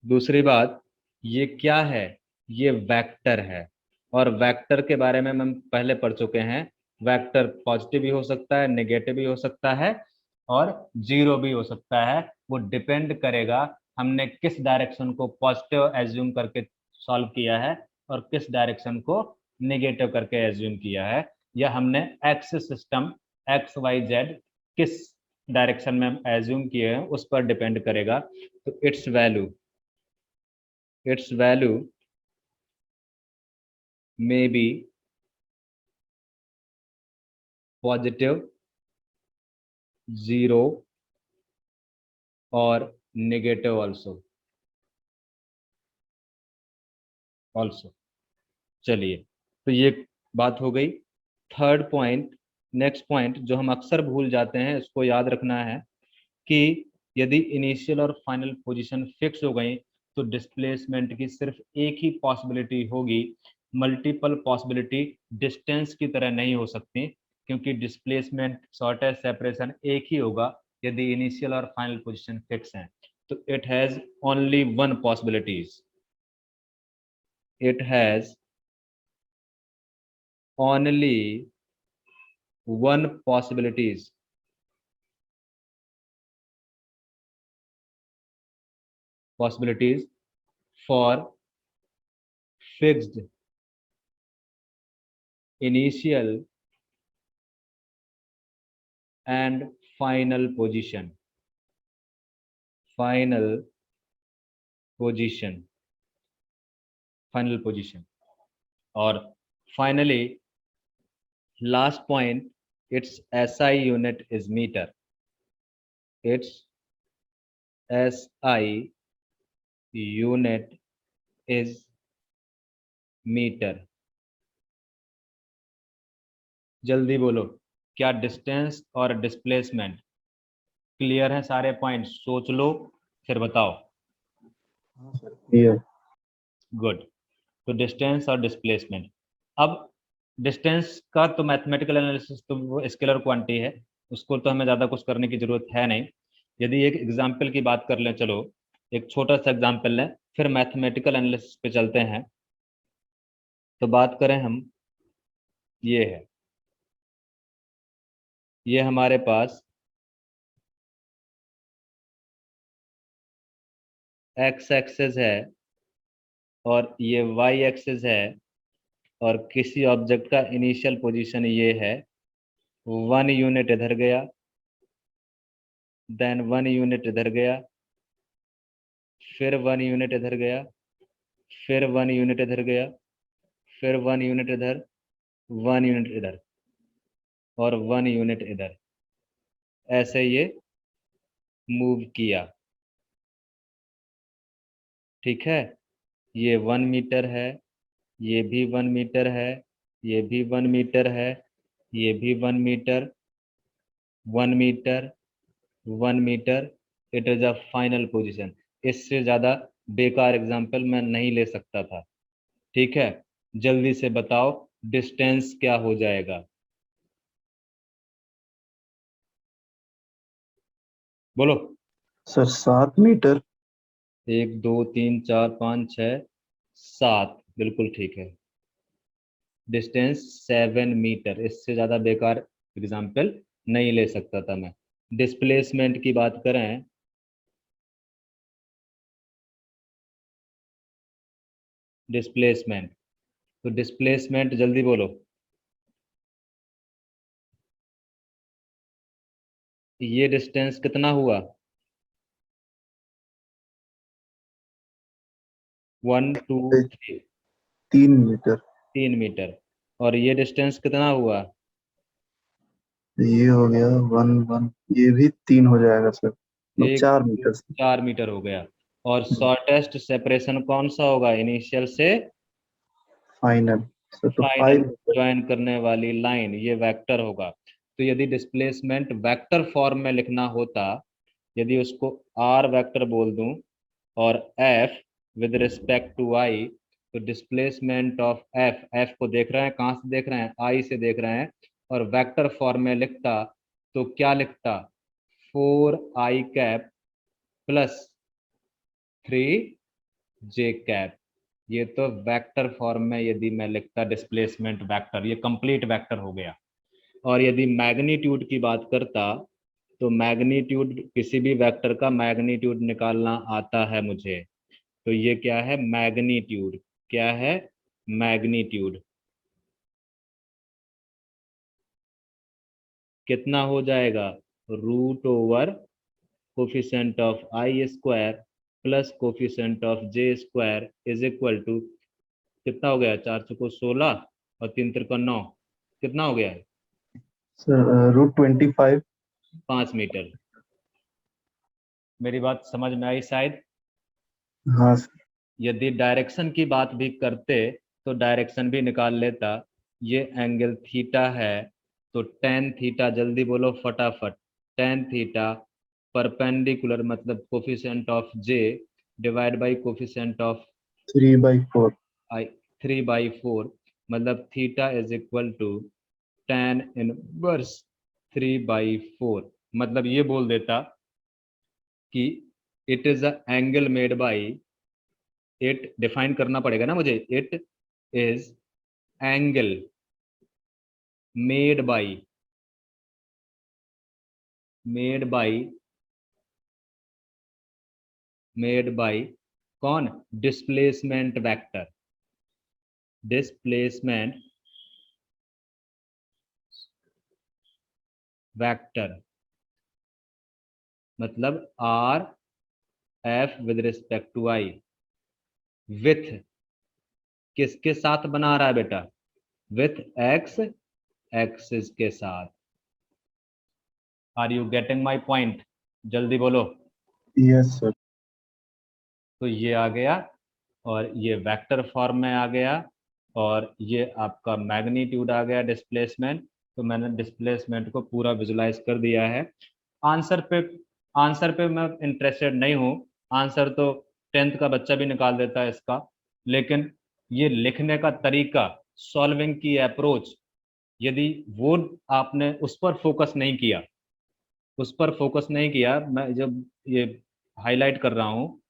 S1: दूसरी बात, ये क्या है, ये वेक्टर है, और वेक्टर के बारे में हम पहले पढ़ चुके हैं। वेक्टर पॉजिटिव भी हो सकता है, नेगेटिव भी हो सकता है, और जीरो भी हो सकता है। वो डिपेंड करेगा हमने किस डायरेक्शन को पॉजिटिव एज्यूम करके सॉल्व किया है और किस डायरेक्शन को नेगेटिव करके एज्यूम किया है, या हमने X system X Y Z किस डायरेक्शन में एज्यूम किए हैं उस पर डिपेंड करेगा। तो its value may be positive, zero और negative also। चलिए, तो ये बात हो गई। थर्ड पॉइंट, नेक्स्ट पॉइंट जो हम अक्सर भूल जाते हैं, इसको याद रखना है कि यदि इनिशियल और फाइनल पोजीशन फिक्स हो गई तो डिस्प्लेसमेंट की सिर्फ एक ही पॉसिबिलिटी होगी। मल्टीपल पॉसिबिलिटी डिस्टेंस की तरह नहीं हो सकती, क्योंकि डिस्प्लेसमेंट शॉर्टेस्ट सेपरेशन एक ही होगा यदि इनिशियल और फाइनल पोजीशन फिक्स हैं। तो it has only one possibilities, it has only one possibilities for fixed initial and final position, final position, final position। और finally last point, its SI unit is meter, its SI unit is meter। जल्दी बोलो, क्या distance और displacement clear है? सारे point सोच लो फिर बताओ।
S2: Clear.
S1: गुड। तो डिस्टेंस और डिस्प्लेसमेंट। अब डिस्टेंस का तो मैथमेटिकल एनालिसिस तो वो स्केलर क्वांटिटी है, उसको तो हमें ज़्यादा कुछ करने की ज़रूरत है नहीं। यदि एक एग्जाम्पल की बात कर लें, चलो एक छोटा सा एग्जाम्पल लें, फिर मैथमेटिकल एनालिसिस पे चलते हैं। तो बात करें हम, ये है, ये हमारे पास एक्स एक्सेस है और ये वाई एक्सेस है, और किसी ऑब्जेक्ट का इनिशियल पोजीशन ये है। 1 यूनिट इधर गया, देन 1 यूनिट इधर गया, फिर 1 यूनिट इधर गया, फिर 1 यूनिट इधर गया, फिर 1 यूनिट इधर, 1 यूनिट इधर, और 1 यूनिट इधर। ऐसे ये मूव किया, ठीक है। ये 1 मीटर है, ये भी 1 मीटर है, ये भी 1 मीटर है, ये भी 1 metre, 1 metre, 1 metre. It is a final position. इससे ज्यादा बेकार एग्जाम्पल मैं नहीं ले सकता था, ठीक है। जल्दी से बताओ डिस्टेंस क्या हो जाएगा, बोलो।
S2: Sir 7 metre.
S1: 1 2 3 4 5 6 7, बिल्कुल ठीक है। डिस्टेंस 7 मीटर, इससे ज़्यादा बेकार एग्जाम्पल नहीं ले सकता था मैं। डिस्प्लेसमेंट की बात करें, डिस्प्लेसमेंट, तो डिस्प्लेसमेंट जल्दी बोलो। ये डिस्टेंस कितना हुआ? 1 2 3,
S2: 3 मीटर।
S1: 3 मीटर। और ये डिस्टेंस कितना हुआ?
S2: ये हो गया 1 1, ये भी 3 हो जाएगा सर, मतलब
S1: एक
S2: 4 मीटर से।
S1: 4 मीटर हो गया। और शॉर्टेस्ट सेपरेशन कौन सा होगा इनिशियल से
S2: फाइनल सर तो
S1: फाइनल
S2: 5 मीटर।
S1: ज्वाइन करने वाली लाइन, ये वेक्टर होगा। तो यदि डिस्प्लेसमेंट वेक्टर फॉर्म में लिखना होता, यदि उसको आर वेक्टर बोल दूं और एफ विद रिस्पेक्ट टू आई, तो डिस्प्लेसमेंट ऑफ एफ, एफ को देख रहे हैं कहाँ से देख रहे हैं, आई से देख रहे हैं, और वेक्टर फॉर्म में लिखता तो क्या लिखता? 4i plus 3j। ये तो वेक्टर फॉर्म में यदि मैं लिखता डिस्प्लेसमेंट वेक्टर, ये कंप्लीट वेक्टर हो गया। और यदि मैग्नीट्यूड की बात करता तो मैग्नीट्यूड, किसी भी वेक्टर का मैग्नीट्यूड निकालना आता है मुझे, तो ये क्या है, मैग्नीट्यूड। क्या है, मैग्नीट्यूड। कितना हो जाएगा, root over coefficient of I square plus coefficient of J square is equal to, कितना हो गया, 4 चौको 16 और 3 त्रिक 9, कितना हो गया है,
S2: सर √25।
S1: 5 मीटर। मेरी बात समझ में आई शायद।
S2: हाँ सर।
S1: यदि डायरेक्शन की बात भी करते तो डायरेक्शन भी निकाल लेता। ये एंगल थीटा है, तो टेन थीटा, जल्दी बोलो फटाफट, टेन थीटा परपेंडिकुलर मतलब coefficient of J divide by coefficient of
S2: 3/4।
S1: I, 3/4, मतलब theta is equal to tan inverse 3/4। मतलब ये बोल देता कि it is a angle made by, it define करना पड़ेगा ना मुझे, it is angle made by, made by, made by कौन, डिस्प्लेसमेंट वेक्टर, डिस्प्लेसमेंट वेक्टर, मतलब R F with respect to I, with, किसके साथ बना रहा है बेटा, विथ एक्स एक्सिस के साथ। Are you getting my point, जल्दी बोलो।
S2: Yes sir.
S1: तो ये आ गया, और ये वेक्टर फॉर्म में आ गया, और ये आपका मैग्नीट्यूड आ गया, डिस्प्लेसमेंट। तो मैंने डिस्प्लेसमेंट को पूरा विजुलाइज कर दिया है। आंसर पे, आंसर पे मैं इंटरेस्टेड नहीं हूँ। आंसर तो 10th का बच्चा भी निकाल देता है इसका, लेकिन ये लिखने का तरीका, सॉल्विंग की अप्रोच, यदि वो आपने उस पर फोकस नहीं किया, उस पर फोकस नहीं किया, मैं जब ये हाईलाइट कर रहा हूँ,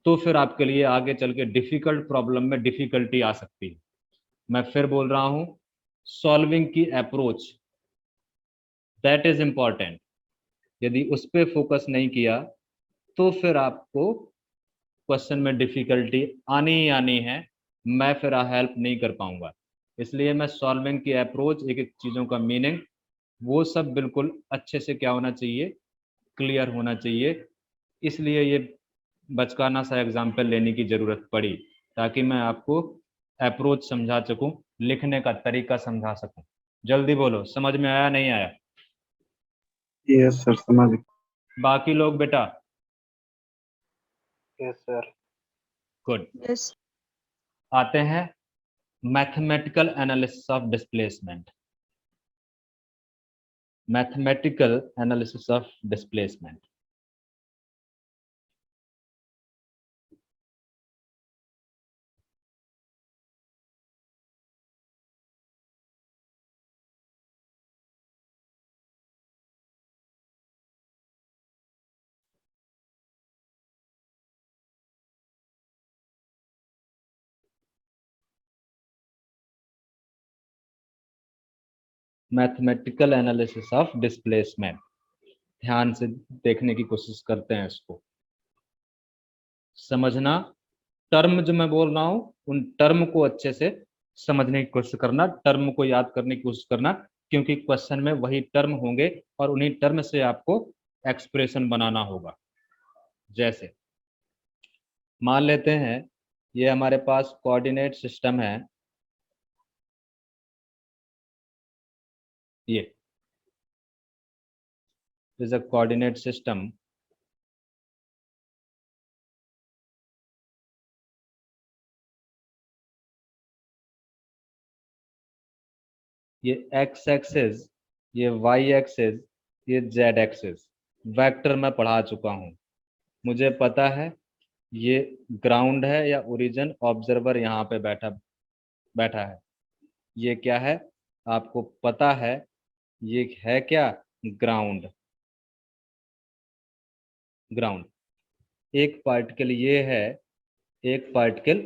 S1: तो फिर आपके लिए आगे चल के डिफिकल्ट प्रॉब्लम में डिफिकल्टी आ सकती है। मैं फिर बोल रहा हूं, सॉल्विंग की अप्रोच, दैट इज इंपॉर्टेंट। यदि उस पर फोकस नहीं किया तो फिर आपको क्वेश्चन में डिफिकल्टी आनी ही आनी है, मैं फिर हेल्प नहीं कर पाऊंगा। इसलिए मैं सॉल्विंग की अप्रोच, एक एक चीज़ों का मीनिंग, वो सब बिल्कुल अच्छे से क्या होना चाहिए, क्लियर होना चाहिए। इसलिए ये बचकाना सा एग्जाम्पल लेने की ज़रूरत पड़ी, ताकि मैं आपको अप्रोच समझा सकूं, लिखने का तरीका समझा सकूं। जल्दी बोलो, समझ में आया नहीं आया।
S2: यस सर, समझ गए।
S1: बाकी लोग बेटा,
S2: यस सर।
S1: गुड।
S3: यस।
S1: आते हैं mathematical analysis of displacement, mathematical analysis of displacement. Mathematical analysis of displacement, ध्यान से देखने की कोशिश करते हैं इसको समझना। टर्म जो मैं बोल रहा हूं, उन टर्म को अच्छे से समझने की कोशिश करना, टर्म को याद करने की कोशिश करना, क्योंकि क्वेश्चन में वही टर्म होंगे और उन्हीं टर्म से आपको एक्सप्रेशन बनाना होगा। जैसे मान लेते हैं ये हमारे पास कोऑर्डिनेट सिस्टम है, ये इज अ कोऑर्डिनेट सिस्टम। ये एक्स एक्सिस, ये वाई एक्सिस, ये जेड एक्सिस, वेक्टर मैं पढ़ा चुका हूं, मुझे पता है ये ग्राउंड है या ओरिजिन, ऑब्जर्वर यहाँ पे बैठा बैठा है। ये क्या है, आपको पता है, ये है क्या, ग्राउंड। ग्राउंड। एक पार्टिकल ये है, एक पार्टिकल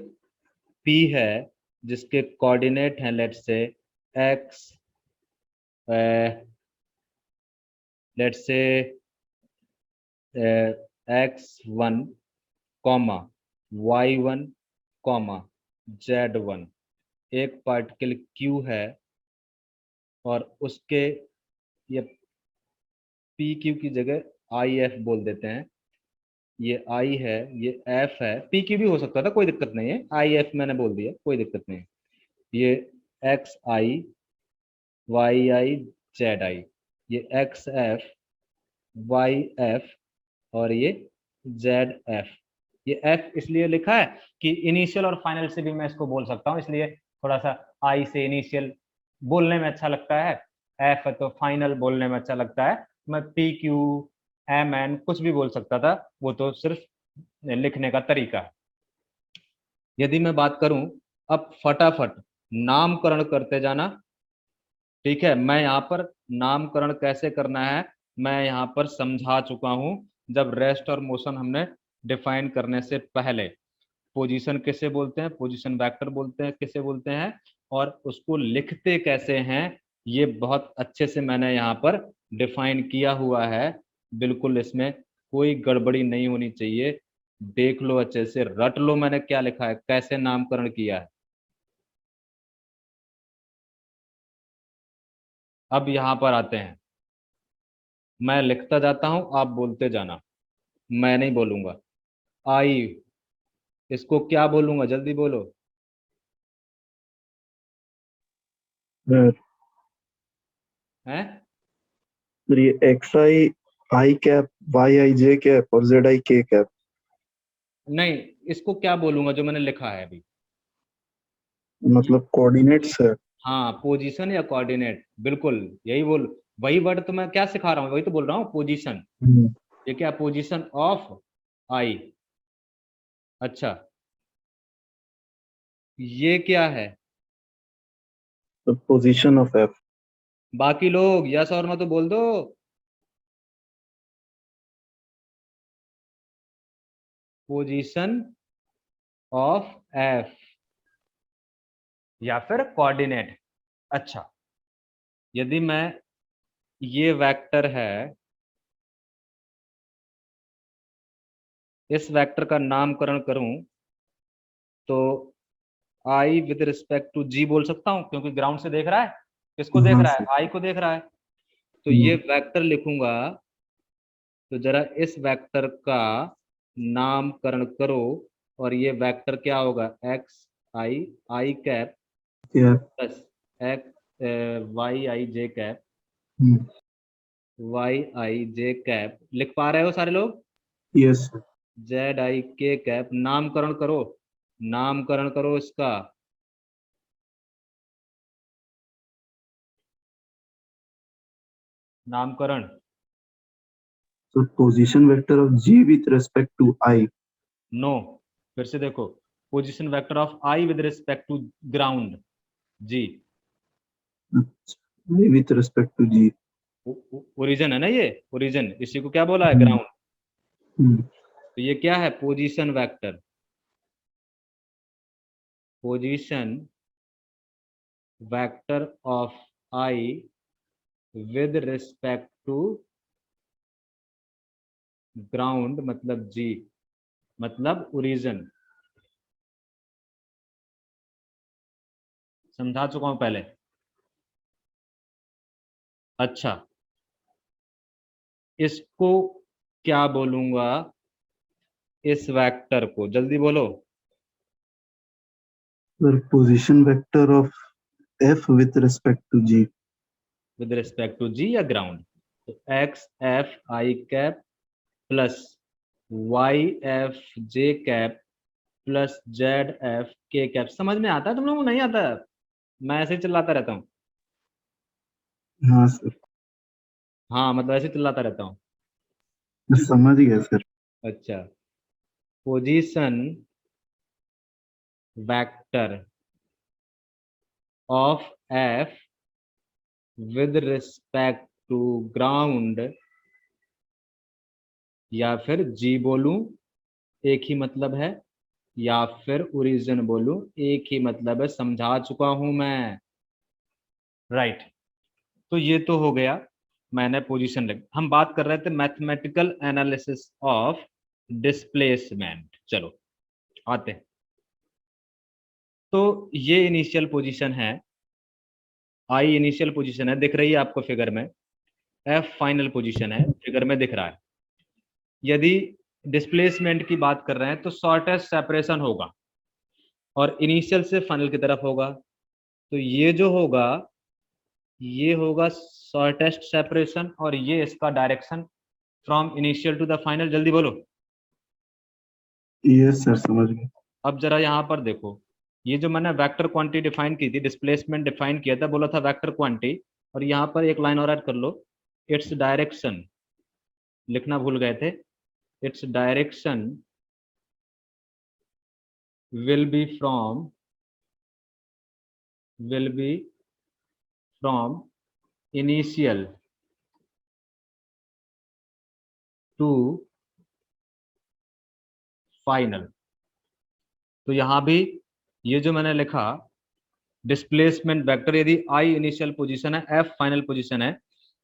S1: p है जिसके कोऑर्डिनेट हैं let's say x, let's say x1 comma y1 comma z1। एक पार्टिकल q है और उसके, ये पी क्यू की जगह आई एफ बोल देते हैं। ये आई है, ये एफ है, पी क्यू भी हो सकता था, कोई दिक्कत नहीं है, आई एफ मैंने बोल दिया, कोई दिक्कत नहीं है। ये X I, Y I, Z I, ये एक्स एफ, वाई एफ, और ये जेड एफ। ये एफ इसलिए लिखा है कि इनिशियल और फाइनल से भी मैं इसको बोल सकता हूँ, इसलिए थोड़ा सा आई से इनिशियल बोलने में अच्छा लगता है, एफ है तो फाइनल बोलने में अच्छा लगता है। मैं पी क्यू एम एन कुछ भी बोल सकता था, वो तो सिर्फ लिखने का तरीका है। यदि मैं बात करूं, अब फटाफट नामकरण करते जाना, ठीक है। मैं यहाँ पर नामकरण कैसे करना है मैं यहाँ पर समझा चुका हूँ, जब रेस्ट और मोशन हमने डिफाइन करने से पहले। पोजीशन किसे बोलते हैं, पोजीशन वेक्टर बोलते हैं, किसे बोलते हैं, और उसको लिखते कैसे हैं, ये बहुत अच्छे से मैंने यहाँ पर डिफाइन किया हुआ है। बिल्कुल इसमें कोई गड़बड़ी नहीं होनी चाहिए। देख लो अच्छे से, रट लो मैंने क्या लिखा है, कैसे नामकरण किया है। अब यहाँ पर आते हैं, मैं लिखता जाता हूँ, आप बोलते जाना, मैं नहीं बोलूंगा। आई, इसको क्या बोलूंगा, जल्दी बोलो।
S2: सर
S1: हैं?
S2: सर ये X i i cap, Y i j cap और जेड आई के कैप,
S1: नहीं, इसको क्या बोलूंगा जो मैंने लिखा है अभी।
S2: मतलब कोऑर्डिनेट्स है।
S1: हाँ, पोजीशन या कोऑर्डिनेट, बिल्कुल यही बोल, वही वर्ड तो मैं क्या सिखा रहा हूँ, वही तो बोल रहा हूँ, पोजीशन।
S2: हम्म,
S1: ये क्या, पोजीशन ऑफ आई। अच्छा, ये क्या है?
S2: तो पोजीशन ऑफ एफ।
S1: बाकी लोग यस और नो तो बोल दो। पोजीशन ऑफ एफ या फिर कोऑर्डिनेट। अच्छा, यदि मैं, ये वेक्टर है, इस वेक्टर का नामकरण करूं तो आई विद रिस्पेक्ट टू जी बोल सकता हूं, क्योंकि ग्राउंड से देख रहा है, किसको देख
S2: हाँ
S1: रहा है,
S2: सर।
S1: आई को देख रहा है। तो ये
S2: हम्म,
S1: वेक्टर लिखूंगा, तो जरा इस वेक्टर का नामकरण करो, और ये वेक्टर क्या होगा, एक्स आई आई कैप
S2: या
S1: plus x Y i j cap,
S2: hmm,
S1: Y i j cap, लिख पा रहे हो सारे लोग,
S2: yes sir.
S1: Z i k cap. नामकरण करो, नामकरण करो इसका। नामकरण।
S2: So position vector of G with respect to I.
S1: No, फिर से देखो, position vector of I with respect to ground G.
S2: I with respect to G.
S1: Origin है ना ये, ओरिजिन, इसी को क्या बोला है,
S2: हम्म,
S1: ग्राउंड।
S2: हम्म,
S1: तो ये क्या है, position vector, position vector of I with respect to ground, मतलब जी, मतलब ओरिजिन। समझा चुका हूं पहले। अच्छा, इसको क्या बोलूंगा, इस वेक्टर को जल्दी बोलो।
S2: sir, position vector of F with respect to G.
S1: With respect to G या ग्राउंड, तो x f i cap plus y f j cap plus z f k cap. समझ में आता है तुम लोगों को, नहीं आता है? मैं ऐसे ही चिल्लाता रहता हूँ।
S2: हाँ सर,
S1: हाँ, मतलब ऐसे ही चिल्लाता रहता हूँ।
S2: मैं समझ गया सर।
S1: अच्छा, position vector of F with respect to ground या फिर जी बोलूं, एक ही मतलब है, या फिर ओरिजिन बोलूं, एक ही मतलब है, समझा चुका हूं मैं। राइट। तो ये तो हो गया, मैंने पोजीशन लिख, हम बात कर रहे थे मैथमेटिकल एनालिसिस ऑफ डिस्प्लेसमेंट। चलो आते हैं। तो ये इनिशियल पोजीशन है, आई इनिशियल पोजीशन है, दिख रही है आपको फिगर में। एफ फाइनल पोजीशन है, फिगर में दिख रहा है। यदि डिस्प्लेसमेंट की बात कर रहे हैं तो शॉर्टेस्ट सेपरेशन होगा, और इनिशियल से फाइनल की तरफ होगा। तो ये जो होगा, ये होगा शॉर्टेस्ट सेपरेशन, और ये इसका direction from initial to the final. जल्दी बोलो।
S2: यस सर, समझ गए।
S1: अब जरा यहाँ पर देखो, ये जो मैंने वेक्टर क्वांटिटी डिफाइन की थी, डिस्प्लेसमेंट डिफाइन किया था, बोला था वेक्टर क्वांटिटी, और यहाँ पर एक लाइन और ऐड कर लो, इट्स डायरेक्शन, लिखना भूल गए थे, its direction will be from will be from initial to final। तो यहां भी ये जो मैंने लिखा, डिस्प्लेसमेंट वेक्टर, यदि आई इनिशियल पोजीशन है, एफ फाइनल पोजीशन है,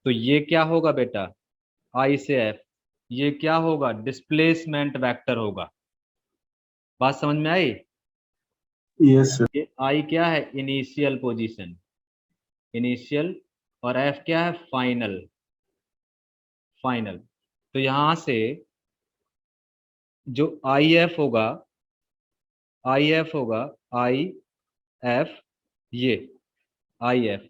S1: तो ये क्या होगा बेटा, आई से एफ, ये क्या होगा, डिस्प्लेसमेंट वेक्टर होगा। बात समझ में आई?
S2: Yes sir.
S1: ये आई क्या है, इनिशियल पोजीशन, इनिशियल, और एफ क्या है, फाइनल, फाइनल। तो यहां से जो आई एफ होगा, आई एफ होगा, आई एफ, ये आई एफ,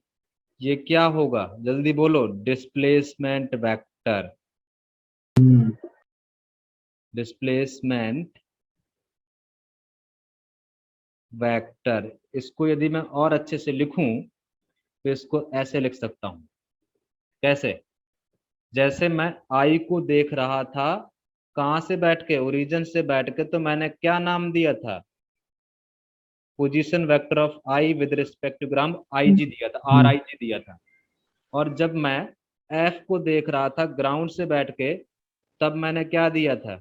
S1: ये क्या होगा, जल्दी बोलो, displacement vector,
S2: hmm.
S1: Displacement vector. इसको यदि मैं और अच्छे से लिखूं तो इसको ऐसे लिख सकता हूं, कैसे, जैसे मैं आई को देख रहा था, कहां से बैठ के, ओरिजिन से बैठ के, तो मैंने क्या नाम दिया था, position vector of I with respect to ground, i g दिया था, आर
S2: हम्म।
S1: आई जी दिया था। और जब मैं एफ को देख रहा था ग्राउंड से बैठ के, तब मैंने क्या दिया था,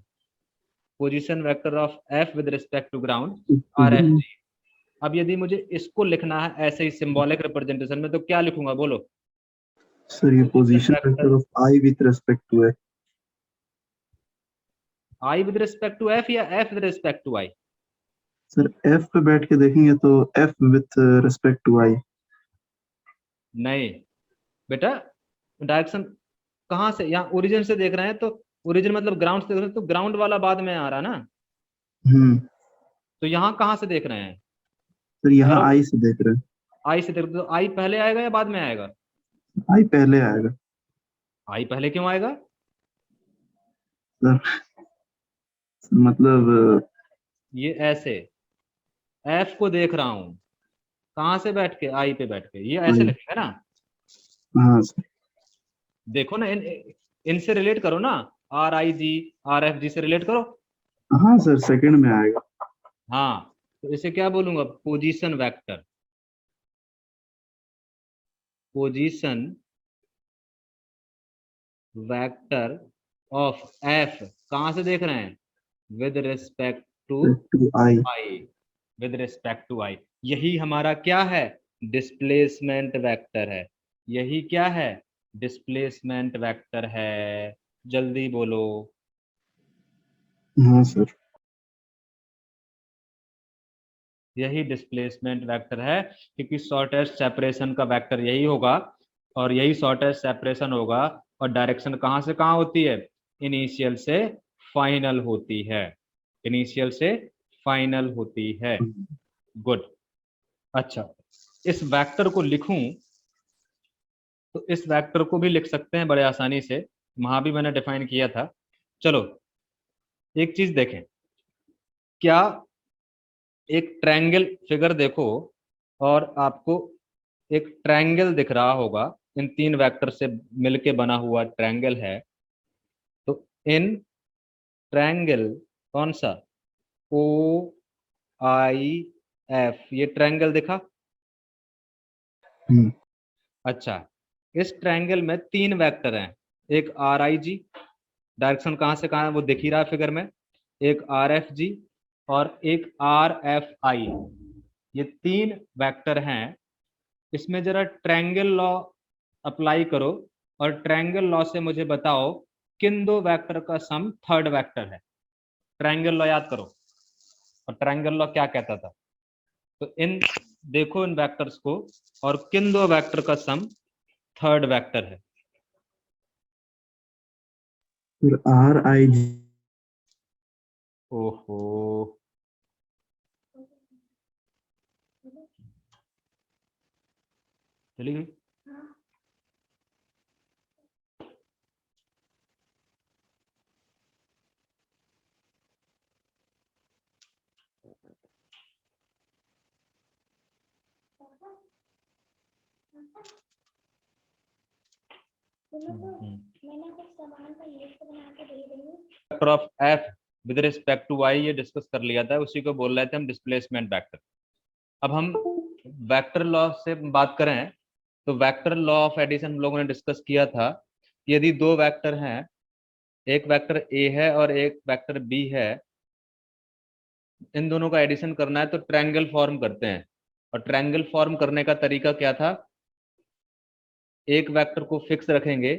S1: position vector of F with respect to ground, R F G. अब यदि मुझे इसको लिखना है ऐसे ही सिंबॉलिक रिप्रेजेंटेशन में, तो क्या लिखूंगा बोलो,
S2: सर ये
S1: position
S2: position
S1: vector
S2: vector of I with respect to है।
S1: I with respect to F, या F with respect to I?
S2: Sir F पे बैठ के देखेंगे तो F with respect to I.
S1: नहीं बेटा, डायरेक्शन कहाँ से, यहाँ ओरिजिन से देख रहे हैं तो, ओरिजिन मतलब ग्राउंड से देख रहे हैं तो ग्राउंड वाला बाद में आ रहा ना,
S2: हम्म।
S1: तो यहाँ कहाँ से देख रहे हैं,
S2: सर यहाँ
S1: एरो,
S2: आई से देख रहे हैं।
S1: आई से देख रहे हैं, तो आई पहले आएगा या बाद में आएगा?
S2: आई पहले आएगा।
S1: आई पहले क्यों आएगा?
S2: सर, सर मतलब
S1: ये ऐसे, एफ को देख रहा हूं, कहाँ से बैठ के, आई पे बैठ के, ये ऐसे
S2: आई।
S1: लगेगा ना।
S2: हाँ सर।
S1: देखो ना, इनसे रिलेट करो ना, R I G, R F G से रिलेट करो।
S2: हाँ सर, सेकंड में आएगा।
S1: हाँ, तो इसे क्या बोलूंगा, position vector, position vector of f, कहाँ से देख रहे हैं, with respect to
S2: to i.
S1: I, with respect to i. यही हमारा क्या है, डिस्प्लेसमेंट वेक्टर है, यही क्या है, डिस्प्लेसमेंट वेक्टर है। जल्दी बोलो।
S2: हाँ सर।
S1: यही डिस्प्लेसमेंट वेक्टर है, क्योंकि शॉर्टेस्ट सेपरेशन का वेक्टर यही होगा, और यही शॉर्टेस्ट सेपरेशन होगा, और डायरेक्शन कहाँ से कहाँ होती है, इनिशियल से फाइनल होती है, इनिशियल से फाइनल होती है। गुड। अच्छा, इस वेक्टर को लिखूं तो इस वेक्टर को भी लिख सकते हैं बड़े आसानी से, वहां भी मैंने डिफाइन किया था। चलो एक चीज देखें, क्या एक ट्रायंगल फिगर देखो, और आपको एक ट्रायंगल दिख रहा होगा, इन तीन वेक्टर से मिलके बना हुआ ट्रायंगल है। तो इन ट्रायंगल, कौन सा, ओ आई एफ, ये ट्रायंगल दिखा? अच्छा, इस ट्रायंगल में तीन वेक्टर हैं, एक आर आई जी, डायरेक्शन कहाँ से कहाँ है वो दिख ही रहा है फिगर में, एक आर एफ जी और एक आर एफ आई, ये तीन वेक्टर हैं। इसमें जरा ट्रायंगल लॉ अप्लाई करो और ट्रायंगल लॉ से मुझे बताओ किन दो वेक्टर का सम थर्ड वेक्टर है। ट्रायंगल लॉ याद करो, और ट्रायंगल लॉ क्या कहता था। तो इन देखो इन वेक्टर्स को, और किन दो वेक्टर का सम थर्ड वेक्टर है।
S2: फिर आर आई जी।
S1: ओहो, चली गई। Vector of F with respect to Y ये डिस्कस कर लिया था, उसी को बोल रहे थे हम डिस्प्लेसमेंट वेक्टर। अब हम वेक्टर लॉ से बात करें तो वेक्टर लॉ ऑफ एडिशन हम लोगों ने डिस्कस किया था कि यदि दो वेक्टर हैं, एक वेक्टर ए है और एक वेक्टर बी है, इन दोनों का एडिशन करना है तो ट्रायंगल फॉर्म करते हैं। और ट्रायंगल फॉर्म करने का तरीका क्या था, एक वेक्टर को फिक्स रखेंगे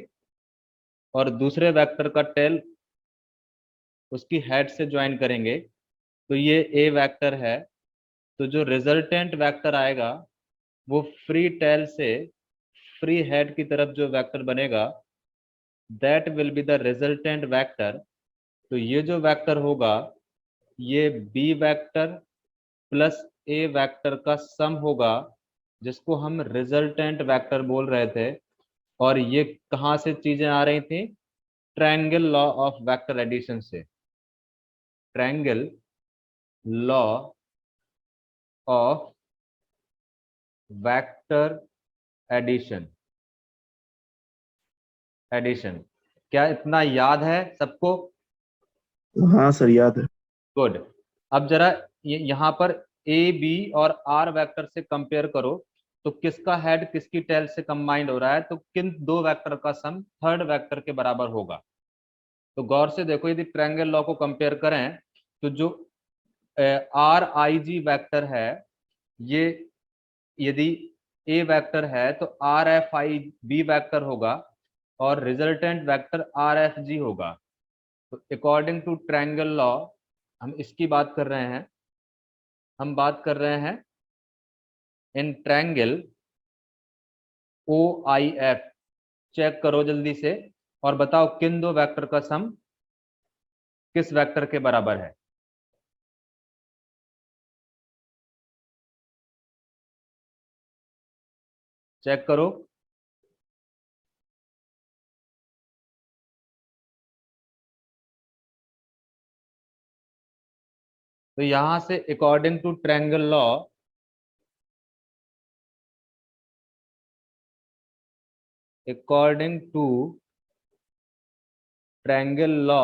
S1: और दूसरे वेक्टर का टेल उसकी हेड से ज्वाइन करेंगे, तो ये ए वेक्टर है। तो जो रिजल्टेंट वेक्टर आएगा वो फ्री टेल से फ्री हेड की तरफ जो वेक्टर बनेगा, that will be the resultant vector. तो ये जो वेक्टर होगा ये बी वेक्टर प्लस ए वेक्टर का सम होगा, जिसको हम रिजल्टेंट वेक्टर बोल रहे थे। और ये कहाँ से चीजें आ रही थी, triangle law of vector addition से। Triangle law of vector addition. Addition क्या इतना याद है सबको?
S2: हाँ सर याद है।
S1: गुड। अब जरा यहाँ पर ए बी और आर वेक्टर से कंपेयर करो, तो किसका हेड किसकी टेल से कंबाइंड हो रहा है, तो किन दो वेक्टर का सम थर्ड वेक्टर के बराबर होगा। तो गौर से देखो, यदि ट्रायंगल लॉ को कंपेयर करें तो जो आर आई जी वेक्टर है, ये यदि ए वेक्टर है तो R F I B vector होगा और resultant vector R F G होगा। तो अकॉर्डिंग टू ट्रायंगल लॉ हम इसकी बात कर रहे हैं, हम बात कर रहे हैं in triangle O I F. Check करो जल्दी से और बताओ किन दो वेक्टर का सम किस वेक्टर के बराबर है। चेक करो। तो यहां से according to triangle law, according to triangle law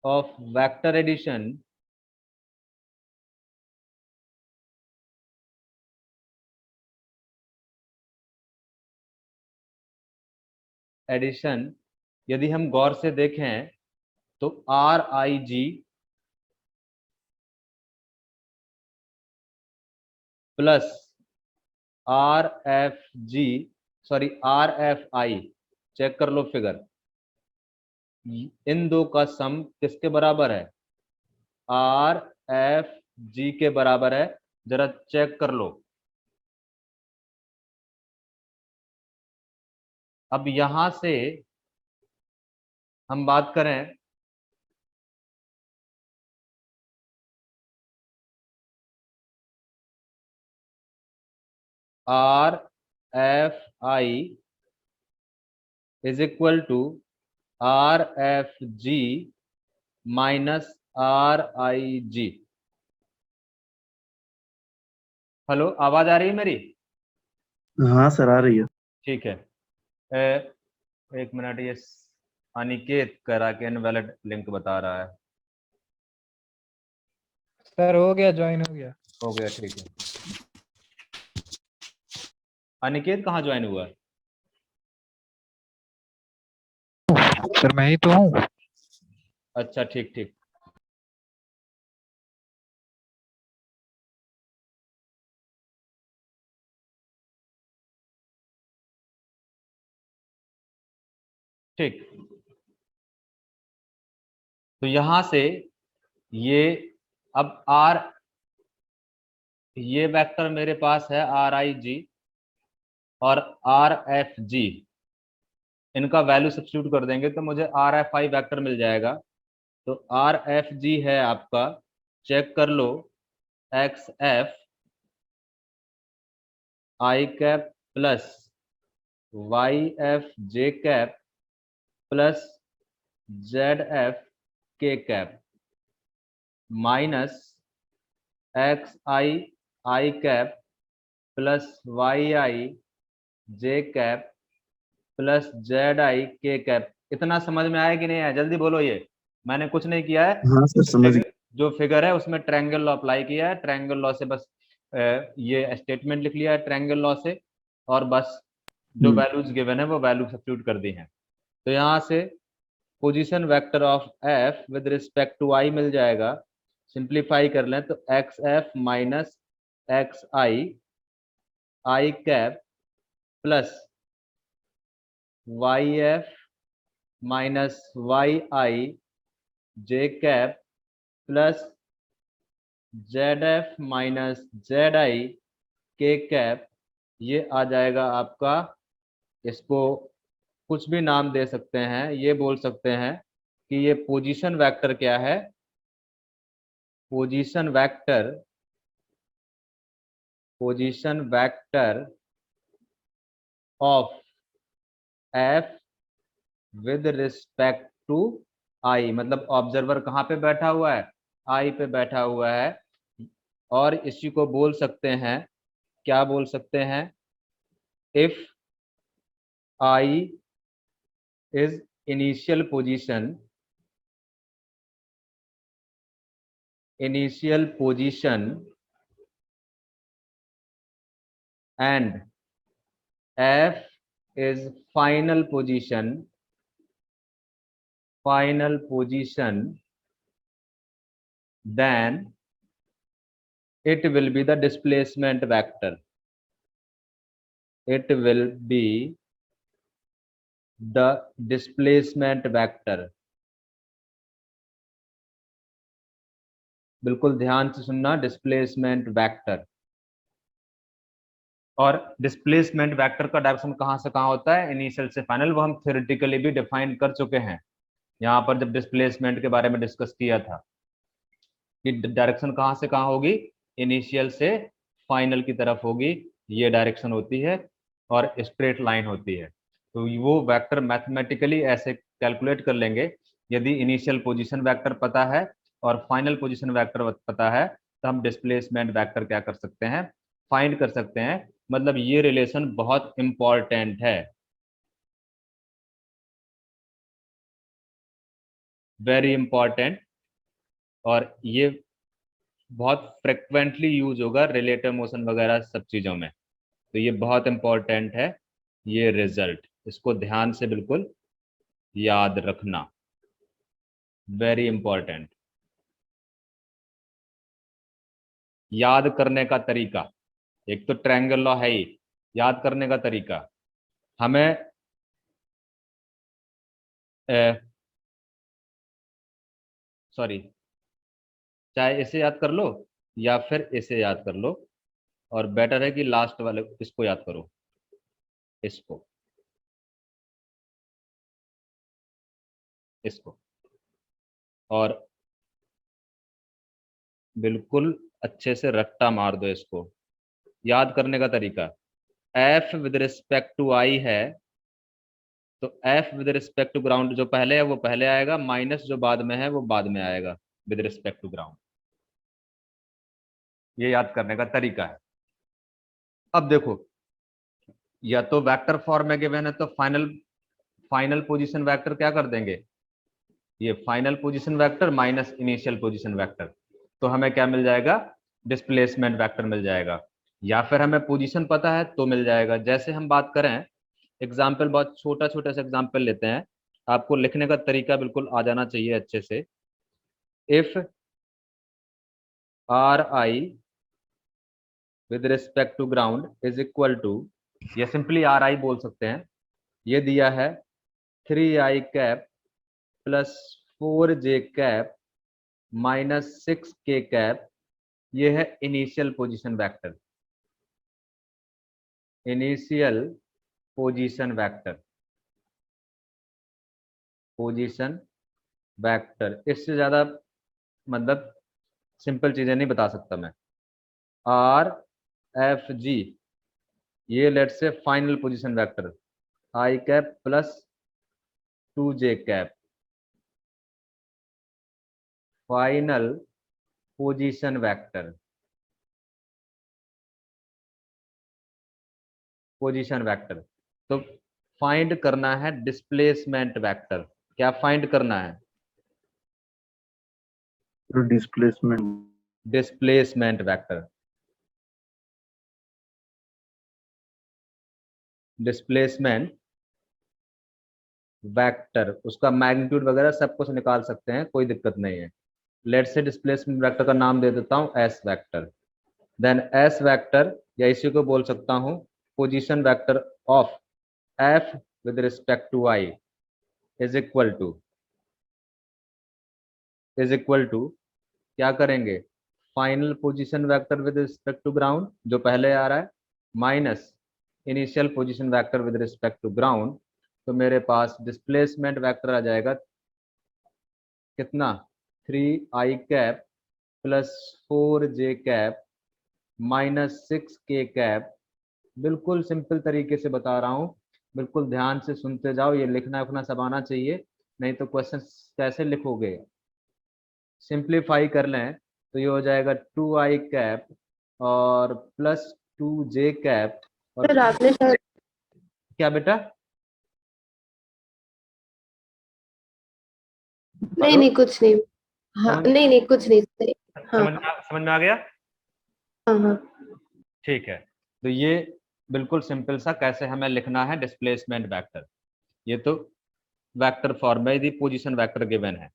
S1: of vector addition, addition यदि हम गौर से देखें तो R I G plus R F G, sorry R F I, check कर लो फिगर, इन दो का सम किसके बराबर है, आर एफ जी के बराबर है। जरा चेक कर लो। अब यहां से हम बात करें R F I is equal to R F G minus R I G. Hello, आवाज आ रही है मेरी?
S2: हाँ सर आ रही है।
S1: ठीक है। एक मिनट, ये अनिकेत करा के इनवैलिड लिंक बता रहा है।
S3: सर हो गया, ज्वाइन हो गया।
S1: हो गया, ठीक है। अनिकेत कहाँ ज्वाइन हुआ है?
S3: सर मैं ही तो हूँ।
S1: अच्छा ठीक ठीक। ठीक, तो यहां से ये अब आर, ये वेक्टर मेरे पास है आर आई जी और आर एफ जी, इनका वैल्यू सब्स्टिट्यूट कर देंगे तो मुझे आर एफ आई वैक्टर मिल जाएगा। तो आर एफ जी है आपका, चेक कर लो, x f i cap plus y f j cap plus z f k cap minus x i i cap plus y i j cap plus z i k cap. इतना समझ में आया कि नहीं आया? जल्दी बोलो। ये मैंने कुछ नहीं किया है,
S2: हाँ सर समझ गए।
S1: जो फिगर है उसमें ट्रायंगल लॉ अप्लाई किया है, ट्रायंगल लॉ से बस ये स्टेटमेंट लिख लिया है ट्रायंगल लॉ से, और बस जो वैल्यूज गिवन है वो वैल्यू सब्स्टिट्यूट कर दी है। तो यहाँ से position vector of F with respect to i मिल जाएगा। सिंप्लीफाई कर लें तो x f minus x i cap plus y f minus y i j cap plus z f minus z i k cap. ये आ जाएगा आपका, इसको कुछ भी नाम दे सकते हैं, ये बोल सकते हैं कि ये पोजीशन वेक्टर क्या है, position vector of F with respect to i. मतलब ऑब्जर्वर कहाँ पे बैठा हुआ है? आई पे बैठा हुआ है। और इसी को बोल सकते हैं, क्या बोल सकते हैं, if I is initial position and f is final position, then it will be the displacement vector. It will be the displacement vector. बिल्कुल ध्यान से सुनना, डिस्प्लेसमेंट वेक्टर। और डिस्प्लेसमेंट वेक्टर का डायरेक्शन कहां से कहां होता है? इनिशियल से फाइनल। वो हम थ्योरेटिकली भी डिफाइन कर चुके हैं यहाँ पर, जब डिस्प्लेसमेंट के बारे में डिस्कस किया था कि डायरेक्शन कहां से कहां होगी, इनिशियल से फाइनल की तरफ होगी। ये डायरेक्शन होती है और स्ट्रेट लाइन होती है। तो वो वेक्टर मैथमेटिकली ऐसे कैलकुलेट कर लेंगे, यदि इनिशियल पोजीशन वेक्टर पता है और फाइनल पोजीशन वेक्टर पता है तो हम डिस्प्लेसमेंट वेक्टर क्या कर सकते हैं, फाइंड कर सकते हैं। मतलब ये रिलेशन बहुत इंपॉर्टेंट है, वेरी इंपॉर्टेंट, और ये बहुत फ्रिक्वेंटली यूज होगा रिलेटिव मोशन वगैरह सब चीजों में। तो ये बहुत इंपॉर्टेंट है, ये रिजल्ट, इसको ध्यान से बिल्कुल याद रखना, वेरी इंपॉर्टेंट। याद करने का तरीका, एक तो ट्रायंगल लॉ है ही, याद करने का तरीका हमें सॉरी, चाहे इसे याद कर लो या फिर इसे याद कर लो, और बेटर है कि लास्ट वाले इसको याद करो, इसको और बिल्कुल अच्छे से रट्टा मार दो इसको। याद करने का तरीका, F with respect to I है तो F with respect to ground जो पहले है वो पहले आएगा, माइनस जो बाद में है वो बाद में आएगा विद रिस्पेक्ट टू ग्राउंड। ये याद करने का तरीका है। अब देखो, या तो वेक्टर फॉर्म में गिवन है तो फाइनल पोजीशन वेक्टर क्या कर देंगे, ये final position vector minus initial position vector, तो हमें क्या मिल जाएगा, डिस्प्लेसमेंट वेक्टर मिल जाएगा। या फिर हमें पोजीशन पता है तो मिल जाएगा। जैसे हम बात करें एग्जाम्पल, बहुत छोटा छोटा सा एग्जाम्पल लेते हैं, आपको लिखने का तरीका बिल्कुल आ जाना चाहिए अच्छे से। If R I with respect to ground is equal to, या सिंपली आर आई बोल सकते हैं, ये दिया है 3i cap plus 4j cap minus 6k cap, ये है initial position vector. Initial position vector, position vector, इससे ज्यादा मतलब सिंपल चीजें नहीं बता सकता मैं। आर एफ जी, ये let say final position vector, i cap plus 2j cap, final position vector, position vector. तो फाइंड करना है डिस्प्लेसमेंट वेक्टर। क्या फाइंड करना है?
S2: Displacement.
S1: Displacement vector. Displacement vector, उसका मैग्नीट्यूड वगैरह सब कुछ निकाल सकते हैं, कोई दिक्कत नहीं है। लेट से डिस्प्लेसमेंट वेक्टर का नाम दे देता हूं S vector. Then S vector, या इसी को बोल सकता हूं position vector of F with respect to I is equal to, क्या करेंगे, final position vector with respect to ground जो पहले आ रहा है, minus initial position vector with respect to ground. तो मेरे पास डिस्प्लेसमेंट वेक्टर आ जाएगा कितना, 3i cap plus 4j cap minus 6k cap. बिल्कुल सिंपल तरीके से बता रहा हूँ, बिल्कुल ध्यान से सुनते जाओ, ये लिखना उखना सब आना चाहिए, नहीं तो क्वेश्चन कैसे लिखोगे। सिंप्लीफाई कर लें तो ये हो जाएगा 2i कैप और प्लस 2j कैप, और
S4: सर आपने शायद
S1: क्या बेटा?
S4: नहीं नहीं कुछ नहीं। हाँ
S1: समझ
S4: नहीं नहीं कुछ नहीं सर। हाँ
S1: समझ में आ गया?
S4: हाँ हाँ।
S1: ठीक है। तो ये बिल्कुल सिंपल सा कैसे हमें लिखना है डिस्प्लेसमेंट वेक्टर, ये तो वेक्टर फॉर्म में, यदि पोजीशन वेक्टर गिवन है।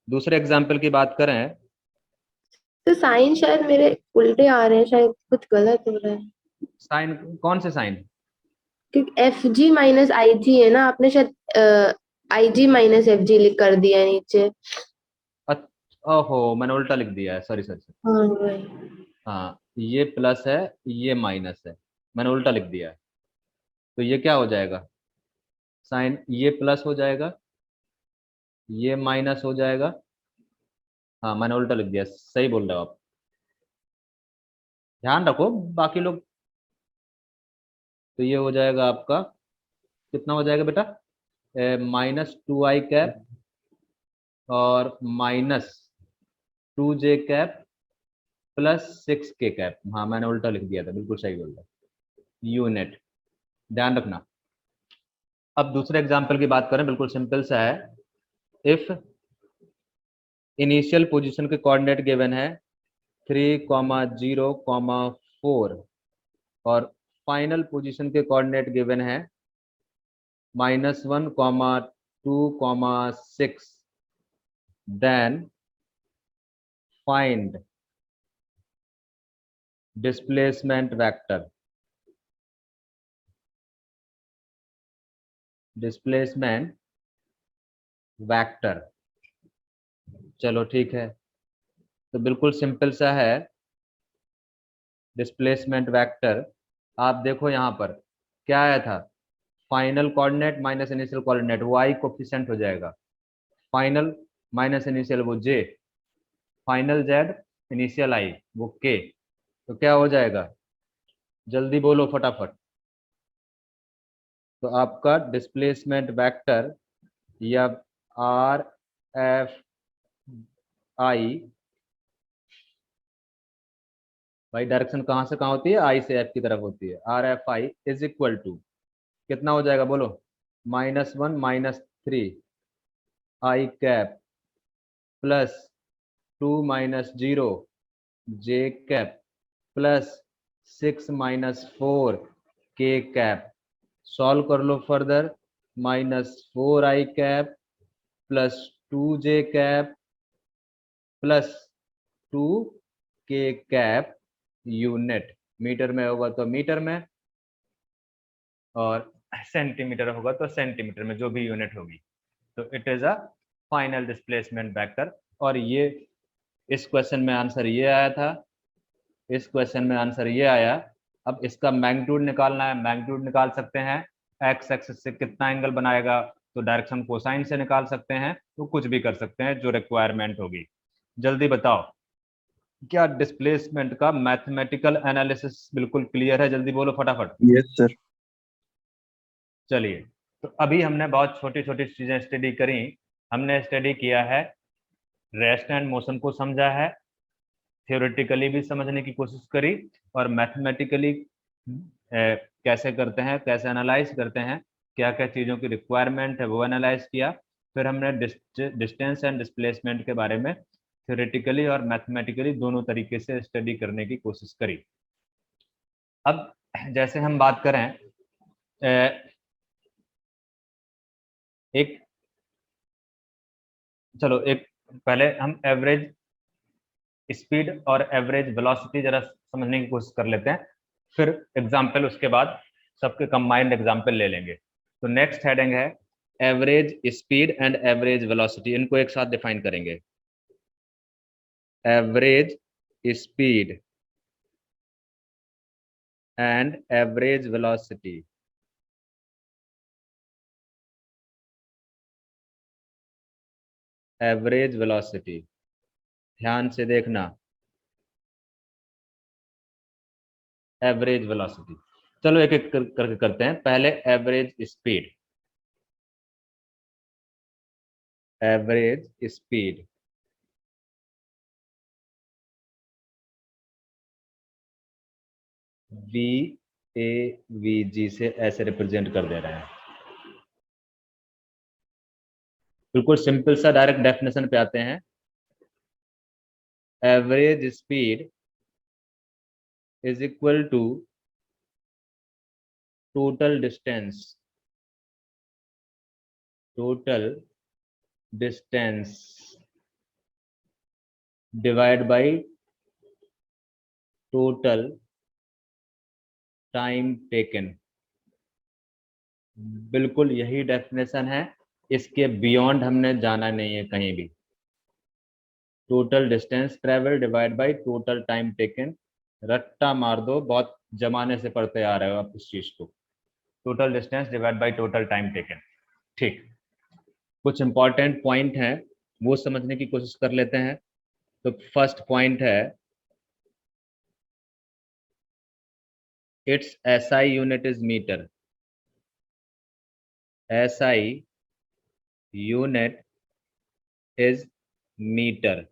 S1: दूसरे एग्जांपल की बात करें,
S4: तो साइन शायद मेरे उल्टे आ रहे हैं, शायद कुछ गलत हो रहा है।
S1: साइन, कौन से साइन?
S4: क्योंकि एफ जी माइनस आई जी है ना, आपने शायद आई जी माइनस एफ जी लिख कर दिया है नीचे।
S1: ओहो, मैंने उल्टा लिख दिया है, सॉरी सॉरी।
S4: हाँ वही।
S1: हाँ, ये प्लस है, ये माइनस है, मैंने उल्टा लिख दिया है। तो ये क्या हो जाएगा, साइन ये प्लस हो जाएगा, ये माइनस हो जाएगा। हाँ, मैंने उल्टा लिख दिया, सही बोल रहे हो आप, ध्यान रखो बाकी लोग। तो ये हो जाएगा आपका, कितना हो जाएगा बेटा, -2i कैप और -2j cap plus 6k cap. हाँ, मैंने उल्टा लिख दिया था, बिल्कुल सही बोल रहा, यूनिट, ध्यान रखना। अब दूसरे एग्जाम्पल की बात करें, बिल्कुल सिंपल सा है। इफ इनिशियल पोजीशन के कोऑर्डिनेट गिवन है 3,0,4 और फाइनल पोजीशन के कोऑर्डिनेट गिवन है -1,2,6, then find displacement vector. Displacement vector, चलो ठीक है। तो बिल्कुल सिंपल सा है डिस्प्लेसमेंट वेक्टर। आप देखो यहाँ पर क्या आया था, final coordinate minus initial coordinate, Y coefficient हो जाएगा, फाइनल माइनस इनिशियल वो J, final Z, initial I वो के। तो क्या हो जाएगा, जल्दी बोलो फटाफट। तो आपका डिस्प्लेसमेंट वेक्टर या आर एफ आई, भाई डायरेक्शन कहाँ से कहाँ होती है, आई से एफ की तरफ होती है, r F I is equal to कितना हो जाएगा बोलो, -1 -3 i cap plus 2 -0 j cap plus 6 -4 k cap. Solve कर लो further, -4i cap plus 2j cap plus 2k cap unit. Metre में होगा तो मीटर में, और सेंटीमीटर होगा तो सेंटीमीटर में, जो भी यूनिट होगी। तो it is a final displacement vector. और ये इस क्वेश्चन में आंसर ये आया था, इस क्वेश्चन में आंसर ये आया। अब इसका मैग्नीट्यूड निकालना है, मैग्नीट्यूड निकाल सकते हैं। एक्स एक्सिस से कितना एंगल बनाएगा, तो डायरेक्शन कोसाइन से निकाल सकते हैं, तो कुछ भी कर सकते हैं जो रिक्वायरमेंट होगी। जल्दी बताओ, क्या डिस्प्लेसमेंट का मैथमेटिकल एनालिसिस बिल्कुल क्लियर है? जल्दी बोलो फटाफट।
S2: Yes sir.
S1: चलिए, तो अभी हमने बहुत छोटी छोटी चीजें स्टडी करी। हमने स्टडी किया है, रेस्ट एंड मोशन को समझा है, थियोरेटिकली भी समझने की कोशिश करी, और मैथमेटिकली कैसे करते हैं, कैसे एनालाइज करते हैं, क्या क्या चीज़ों की रिक्वायरमेंट है वो एनालाइज किया। फिर हमने डिस्टेंस एंड डिस्प्लेसमेंट के बारे में थियोरेटिकली और मैथमेटिकली दोनों तरीके से स्टडी करने की कोशिश करी। अब जैसे हम बात करें, एक चलो एक पहले हम एवरेज स्पीड और एवरेज वेलोसिटी जरा समझने की कोशिश कर लेते हैं, फिर एग्जाम्पल उसके बाद सबके कंबाइंड एग्जाम्पल ले लेंगे। तो नेक्स्ट हेडिंग है average speed and average velocity. इनको एक साथ डिफाइन करेंगे। Average speed and average velocity. Average velocity, ध्यान से देखना, एवरेज वेलोसिटी। चलो एक एक करके करते हैं। पहले average speed. Average speed, VAVG से ऐसे रिप्रेजेंट कर दे रहे हैं। बिल्कुल सिंपल सा डायरेक्ट डेफिनेशन पे आते हैं। Average speed is equal to total distance, total distance divide by total time taken. बिल्कुल यही डेफिनेशन है, इसके बियॉन्ड हमने जाना नहीं है कहीं भी। Total distance travel divide by total time taken, रट्टा मार दो, बहुत जमाने से पढ़ते आ रहे हो आप इस चीज को। Total distance divide by total time taken. ठीक, कुछ इंपॉर्टेंट पॉइंट हैं वो समझने की कोशिश कर लेते हैं। तो फर्स्ट पॉइंट है, it's SI unit is metre. SI unit is metre.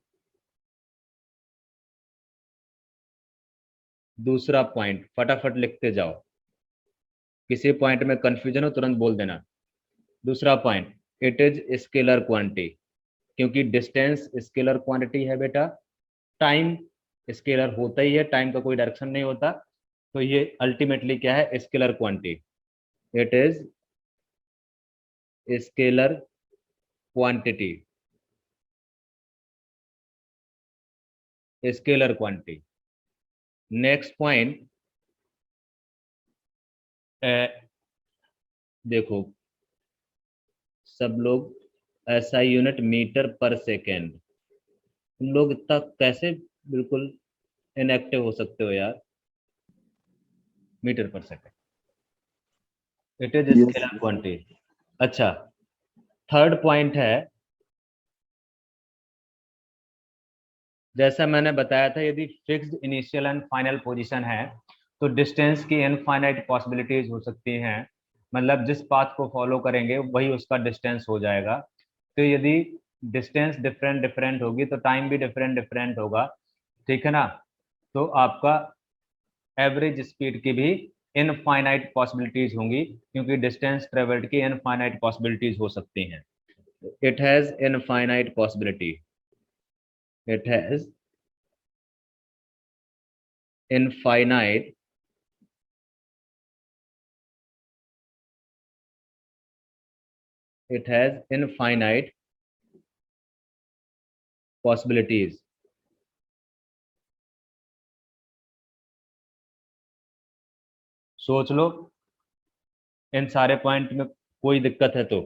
S1: दूसरा पॉइंट फटाफट लिखते जाओ, किसी पॉइंट में कंफ्यूजन हो तुरंत बोल देना। दूसरा point, it is scalar quantity, क्योंकि डिस्टेंस स्केलर क्वांटिटी है बेटा, टाइम स्केलर होता ही है, टाइम का कोई डायरेक्शन नहीं होता। तो ये अल्टीमेटली क्या है, scalar quantity. It is scalar quantity, scalar quantity. Next point, देखो सब लोग SI unit metre per second, तुम लोग इतना कैसे बिल्कुल इनएक्टिव हो सकते हो यार। Metre per second, it is
S2: yes
S1: scalar quantity. अच्छा, थर्ड पॉइंट है, जैसा मैंने बताया था, यदि fixed initial and final position है तो डिस्टेंस की इनफाइनाइट पॉसिबिलिटीज हो सकती हैं। मतलब जिस पाथ को फॉलो करेंगे वही उसका डिस्टेंस हो जाएगा। तो यदि डिस्टेंस डिफरेंट डिफरेंट होगी तो टाइम भी डिफरेंट डिफरेंट होगा, ठीक है ना। तो आपका एवरेज स्पीड की भी इनफाइनाइट पॉसिबिलिटीज होंगी, क्योंकि डिस्टेंस ट्रेवल्ड की इनफाइनाइट पॉसिबिलिटीज हो सकती हैं। It has infinite possibility, it has infinite it has infinite possibilities. सोच लो इन सारे पॉइंट में कोई दिक्कत है तो।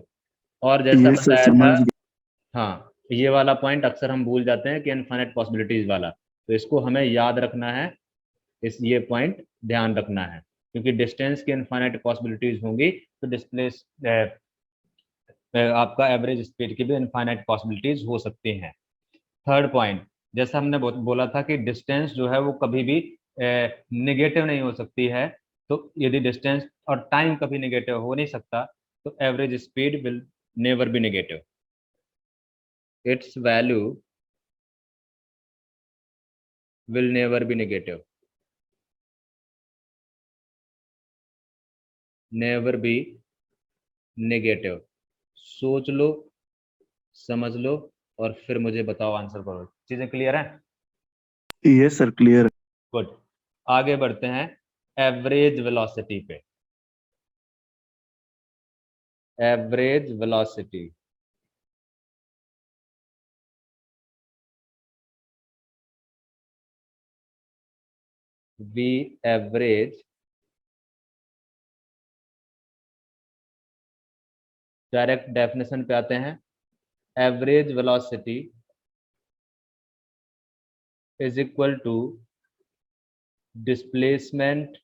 S1: और जैसा
S2: ये सर
S1: बताया था,
S2: समझ गया।
S1: हाँ ये वाला पॉइंट अक्सर हम भूल जाते हैं कि इनफाइनाइट पॉसिबिलिटीज वाला, तो इसको हमें याद रखना है, इस ये पॉइंट ध्यान रखना है, क्योंकि डिस्टेंस की इनफाइनाइट पॉसिबिलिटीज होंगी तो डिस्प्लेस आपका एवरेज स्पीड की भी इनफाइनाइट पॉसिबिलिटीज हो सकती हैं। थर्ड पॉइंट, जैसा हमने बोला था कि डिस्टेंस जो है वो कभी भी निगेटिव नहीं हो सकती है, तो यदि डिस्टेंस और टाइम कभी निगेटिव हो नहीं सकता तो average speed will never be negative, it's value will never be negative, never be negative। सोच लो, समझ लो और फिर मुझे बताओ, आंसर करो। चीजें क्लियर हैं?
S2: ये सर क्लियर।
S1: गुड। आगे बढ़ते हैं एवरेज वेलोसिटी पे। Average velocity, v average, direct definition पे आते हैं। Average velocity is equal to displacement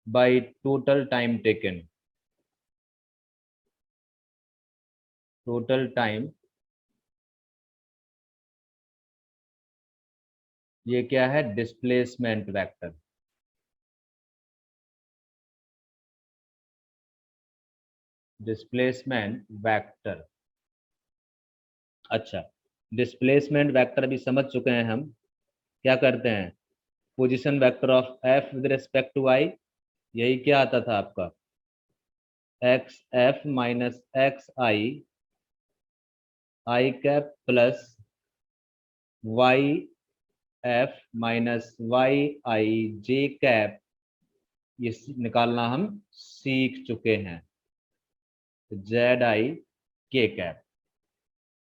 S1: by total time taken. Total time, ये क्या है? Displacement vector. Displacement vector. अच्छा, डिस्प्लेसमेंट वेक्टर भी समझ चुके हैं हम। क्या करते हैं? Position vector of F with respect to i, यही क्या आता था आपका? X f minus x i cap plus y f minus y i j cap, ये निकालना हम सीख चुके हैं। जेड आई के कैप,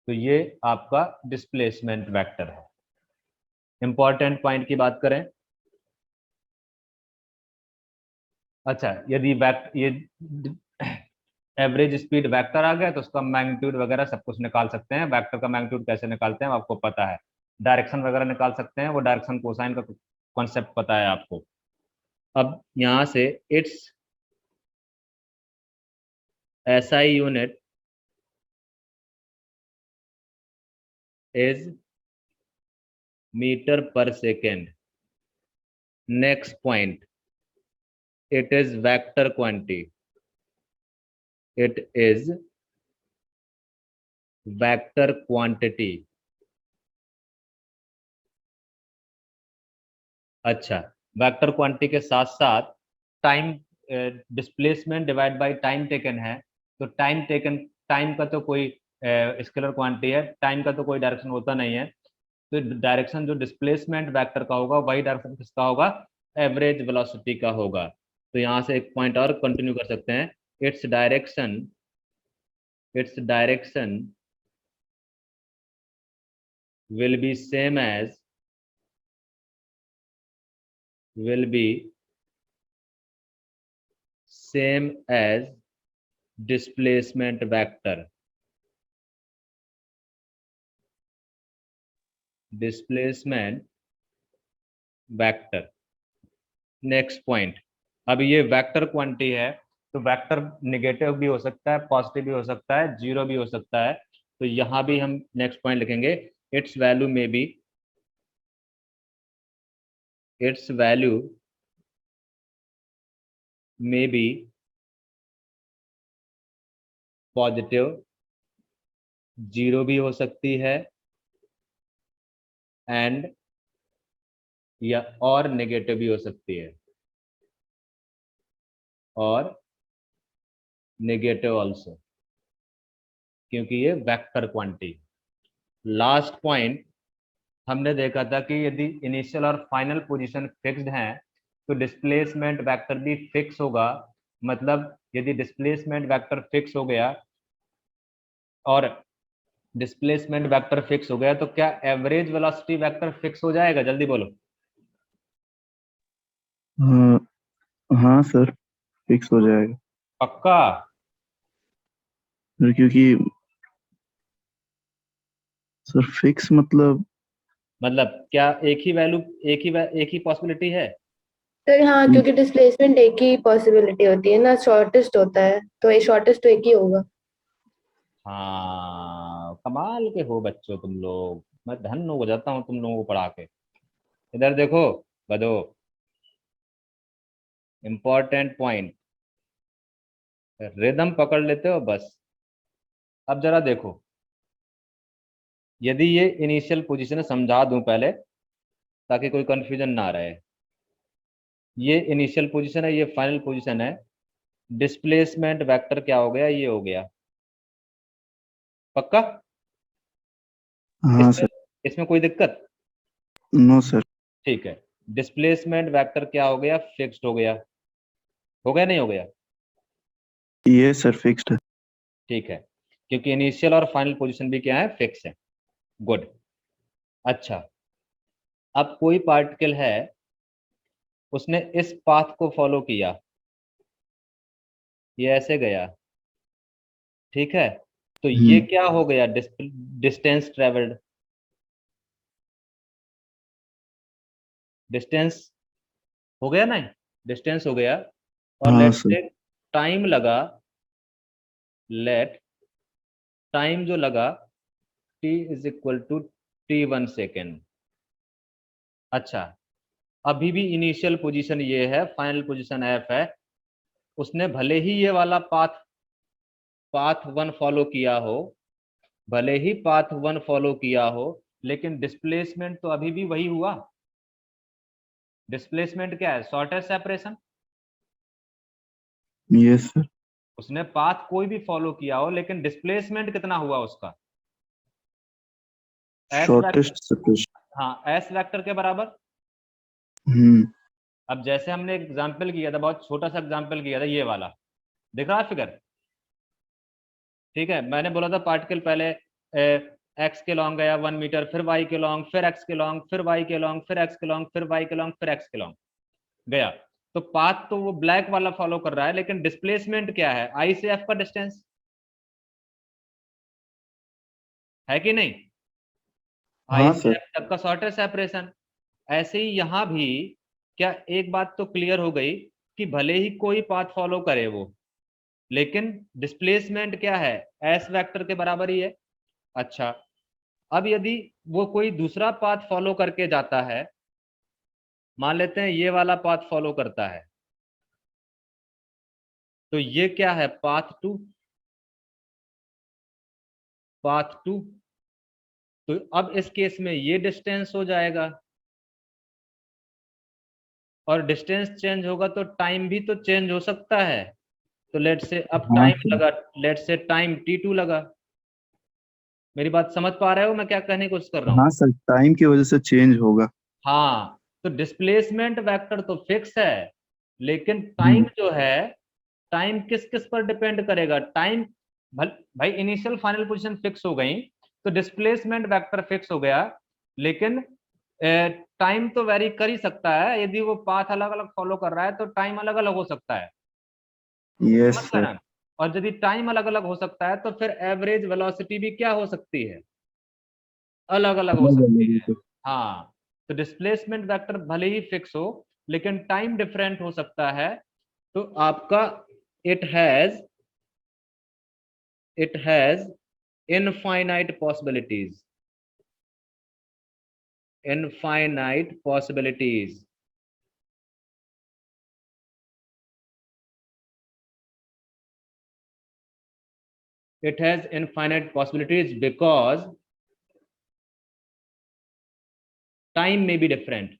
S1: तो ये आपका डिस्प्लेसमेंट वेक्टर है। इंपॉर्टेंट पॉइंट की बात करें, अच्छा यदि ये एवरेज स्पीड वेक्टर आ गया तो उसका मैग्नीट्यूड वगैरह सब कुछ निकाल सकते हैं। वेक्टर का मैग्नीट्यूड कैसे निकालते हैं आपको पता है, डायरेक्शन वगैरह निकाल सकते हैं, वो डायरेक्शन कोसाइन का कॉन्सेप्ट पता है आपको। अब यहाँ से it's SI unit is metre per second. Next point, it is vector quantity, it is vector quantity। अच्छा, वेक्टर क्वांटिटी के साथ साथ time, displacement divide by time taken है, तो टाइम टेकन, टाइम का तो कोई स्केलर क्वांटिटी है, टाइम का तो कोई डायरेक्शन होता नहीं है, तो डायरेक्शन जो डिस्प्लेसमेंट वेक्टर का होगा वही डायरेक्शन किसका होगा? एवरेज वेलोसिटी का होगा। तो यहाँ से एक पॉइंट और कंटिन्यू कर सकते हैं, its direction will be same as displacement vector। Displacement vector. Next point, अब ये वेक्टर क्वांटिटी है तो वेक्टर नेगेटिव भी हो सकता है, पॉजिटिव भी हो सकता है, जीरो भी हो सकता है, तो यहाँ भी हम नेक्स्ट पॉइंट लिखेंगे, इट्स वैल्यू में बी पॉजिटिव, जीरो भी हो सकती है, एंड या और नेगेटिव भी हो सकती है, और नेगेटिव ऑल्सो, क्योंकि ये वेक्टर क्वांटिटी। लास्ट पॉइंट, हमने देखा था कि यदि इनिशियल और फाइनल पोजीशन फिक्स्ड हैं तो डिस्प्लेसमेंट वेक्टर भी फिक्स होगा, मतलब यदि डिस्प्लेसमेंट वेक्टर फिक्स हो गया और डिस्प्लेसमेंट वेक्टर फिक्स हो गया तो क्या एवरेज वेलोसिटी वेक्टर फिक्स हो जाएगा? जल्दी बोलो।
S2: हाँ हाँ सर, फिक्स हो जाएगा
S1: पक्का?
S2: सर, क्योंकि सर फिक्स मतलब
S1: मतलब क्या एक ही वैल्यू, एक ही पॉसिबिलिटी है?
S4: तो हाँ, क्योंकि डिस्प्लेसमेंट एक ही पॉसिबिलिटी होती है ना, शॉर्टेस्ट होता है, तो शॉर्टेस्ट तो एक ही होगा।
S1: हाँ, कमाल के हो बच्चों तुम लोग, मैं धन्य हो जाता हूँ तुम लोगों को पढ़ा के। इधर देखो बदो, इंपॉर्टेंट पॉइंट, रिदम पकड़ लेते हो बस। अब जरा देखो, यदि ये इनिशियल पोजीशन समझा दूं पहले ताकि कोई कंफ्यूजन ना रहे। ये इनिशियल पोजीशन है, ये फाइनल पोजीशन है। डिस्प्लेसमेंट वेक्टर क्या हो गया? ये हो गया। पक्का?
S2: हाँ
S1: इसमें
S2: सर।
S1: इसमें कोई दिक्कत?
S2: No sir.
S1: ठीक है। डिस्प्लेसमेंट वेक्टर क्या हो गया? फिक्स्ड हो गया। हो गया नहीं हो गया?
S2: ये सर फिक्स्ड है।
S1: ठीक है, क्योंकि इनिशियल और फाइनल पोजीशन भी क्या है? फिक्स है। गुड। अच्छा, अब कोई पार्टिकल है, उसने इस पाथ को फॉलो किया, ये ऐसे गया, ठीक है? तो ये
S2: हम्म।
S1: क्या हो गया? डिस्टेंस ट्रेवल्ड, डिस्टेंस हो गया ना, डिस्टेंस हो गया। और
S2: हाँ
S1: लेट
S2: सर।
S1: से टाइम लगा, लेट टाइम जो लगा t is equal to t1 second. अच्छा, अभी भी इनिशियल पोजीशन ये है, फाइनल पोजीशन f है। उसने भले ही ये वाला पाथ पाथ वन फॉलो किया हो, भले ही पाथ वन फॉलो किया हो, लेकिन डिस्प्लेसमेंट तो अभी भी वही हुआ। डिस्प्लेसमेंट क्या है? Shortest separation.
S2: Yes sir.
S1: उसने पाथ कोई भी फॉलो किया हो, लेकिन डिस्प्लेसमेंट कितना हुआ उसका? S vector.
S2: Shortest separation.
S1: हाँ, एस वेक्टर के बराबर।
S2: हम्म।
S1: अब जैसे हमने एक एग्जाम्पल किया था, बहुत छोटा सा एग्जाम्पल किया था, ये वाला दिख रहा है फिगर? ठीक है, मैंने बोला था पार्टिकल पहले एक्स के लॉन्ग गया 1 मीटर, फिर वाई के लॉन्ग, फिर एक्स के लॉन्ग, फिर वाई के लॉन्ग, फिर एक्स के लॉन्ग, फिर वाई के लॉन्ग, फिर एक्स के लॉन्ग गया। तो पाथ तो वो ब्लैक वाला फॉलो कर रहा है, लेकिन डिस्प्लेसमेंट क्या है? आई से एफ का डिस्टेंस है कि नहीं? आई
S2: हाँ
S1: से
S2: सर।
S1: एफ तक का शॉर्टेस्ट सेपरेशन। ऐसे ही यहां भी क्या एक बात तो क्लियर हो गई कि भले ही कोई पाथ फॉलो करे वो, लेकिन डिस्प्लेसमेंट क्या है? एस वेक्टर के बराबर ही है। अच्छा, अब यदि वो कोई दूसरा पाथ फॉलो करके जाता है, मान लेते हैं ये वाला पाथ फॉलो करता है, तो ये क्या है? Path two, path two. तो अब इस केस में ये डिस्टेंस हो जाएगा, और डिस्टेंस चेंज होगा तो टाइम भी तो चेंज हो सकता है। तो लेट से अब
S2: हाँ
S1: टाइम
S2: सर।
S1: लगा, लेट से टाइम t2 लगा। मेरी बात समझ पा रहे हो मैं क्या कहने की कोशिश कर रहा हूँ?
S2: हाँ सर, टाइम की वजह से चेंज होगा।
S1: हाँ, तो डिस्प्लेसमेंट वेक्टर तो फिक्स है, लेकिन टाइम
S2: हम्म।
S1: जो है, टाइम किस किस पर डिपेंड करेगा? टाइम, भाई इनिशियल फाइनल पोजीशन फिक्स हो गई, तो डिस्प्लेसमेंट वेक्टर फिक्स हो गया, लेकिन टाइम तो वेरी कर ही सकता है। यदि वो पाथ अलग अलग फॉलो कर रहा है तो टाइम अलग अलग हो सकता है।
S2: यस
S1: समझ गए
S2: सर।
S1: ना? और यदि टाइम अलग अलग हो सकता है तो फिर एवरेज वेलोसिटी भी क्या हो सकती है? अलग अलग हो
S2: अलग
S1: सकती
S2: अलग
S1: है। हाँ, तो डिस्प्लेसमेंट वेक्टर भले ही फिक्स हो, लेकिन टाइम डिफरेंट हो सकता है। तो आपका it has it has infinite possibilities, infinite possibilities. It has infinite possibilities because time may be different.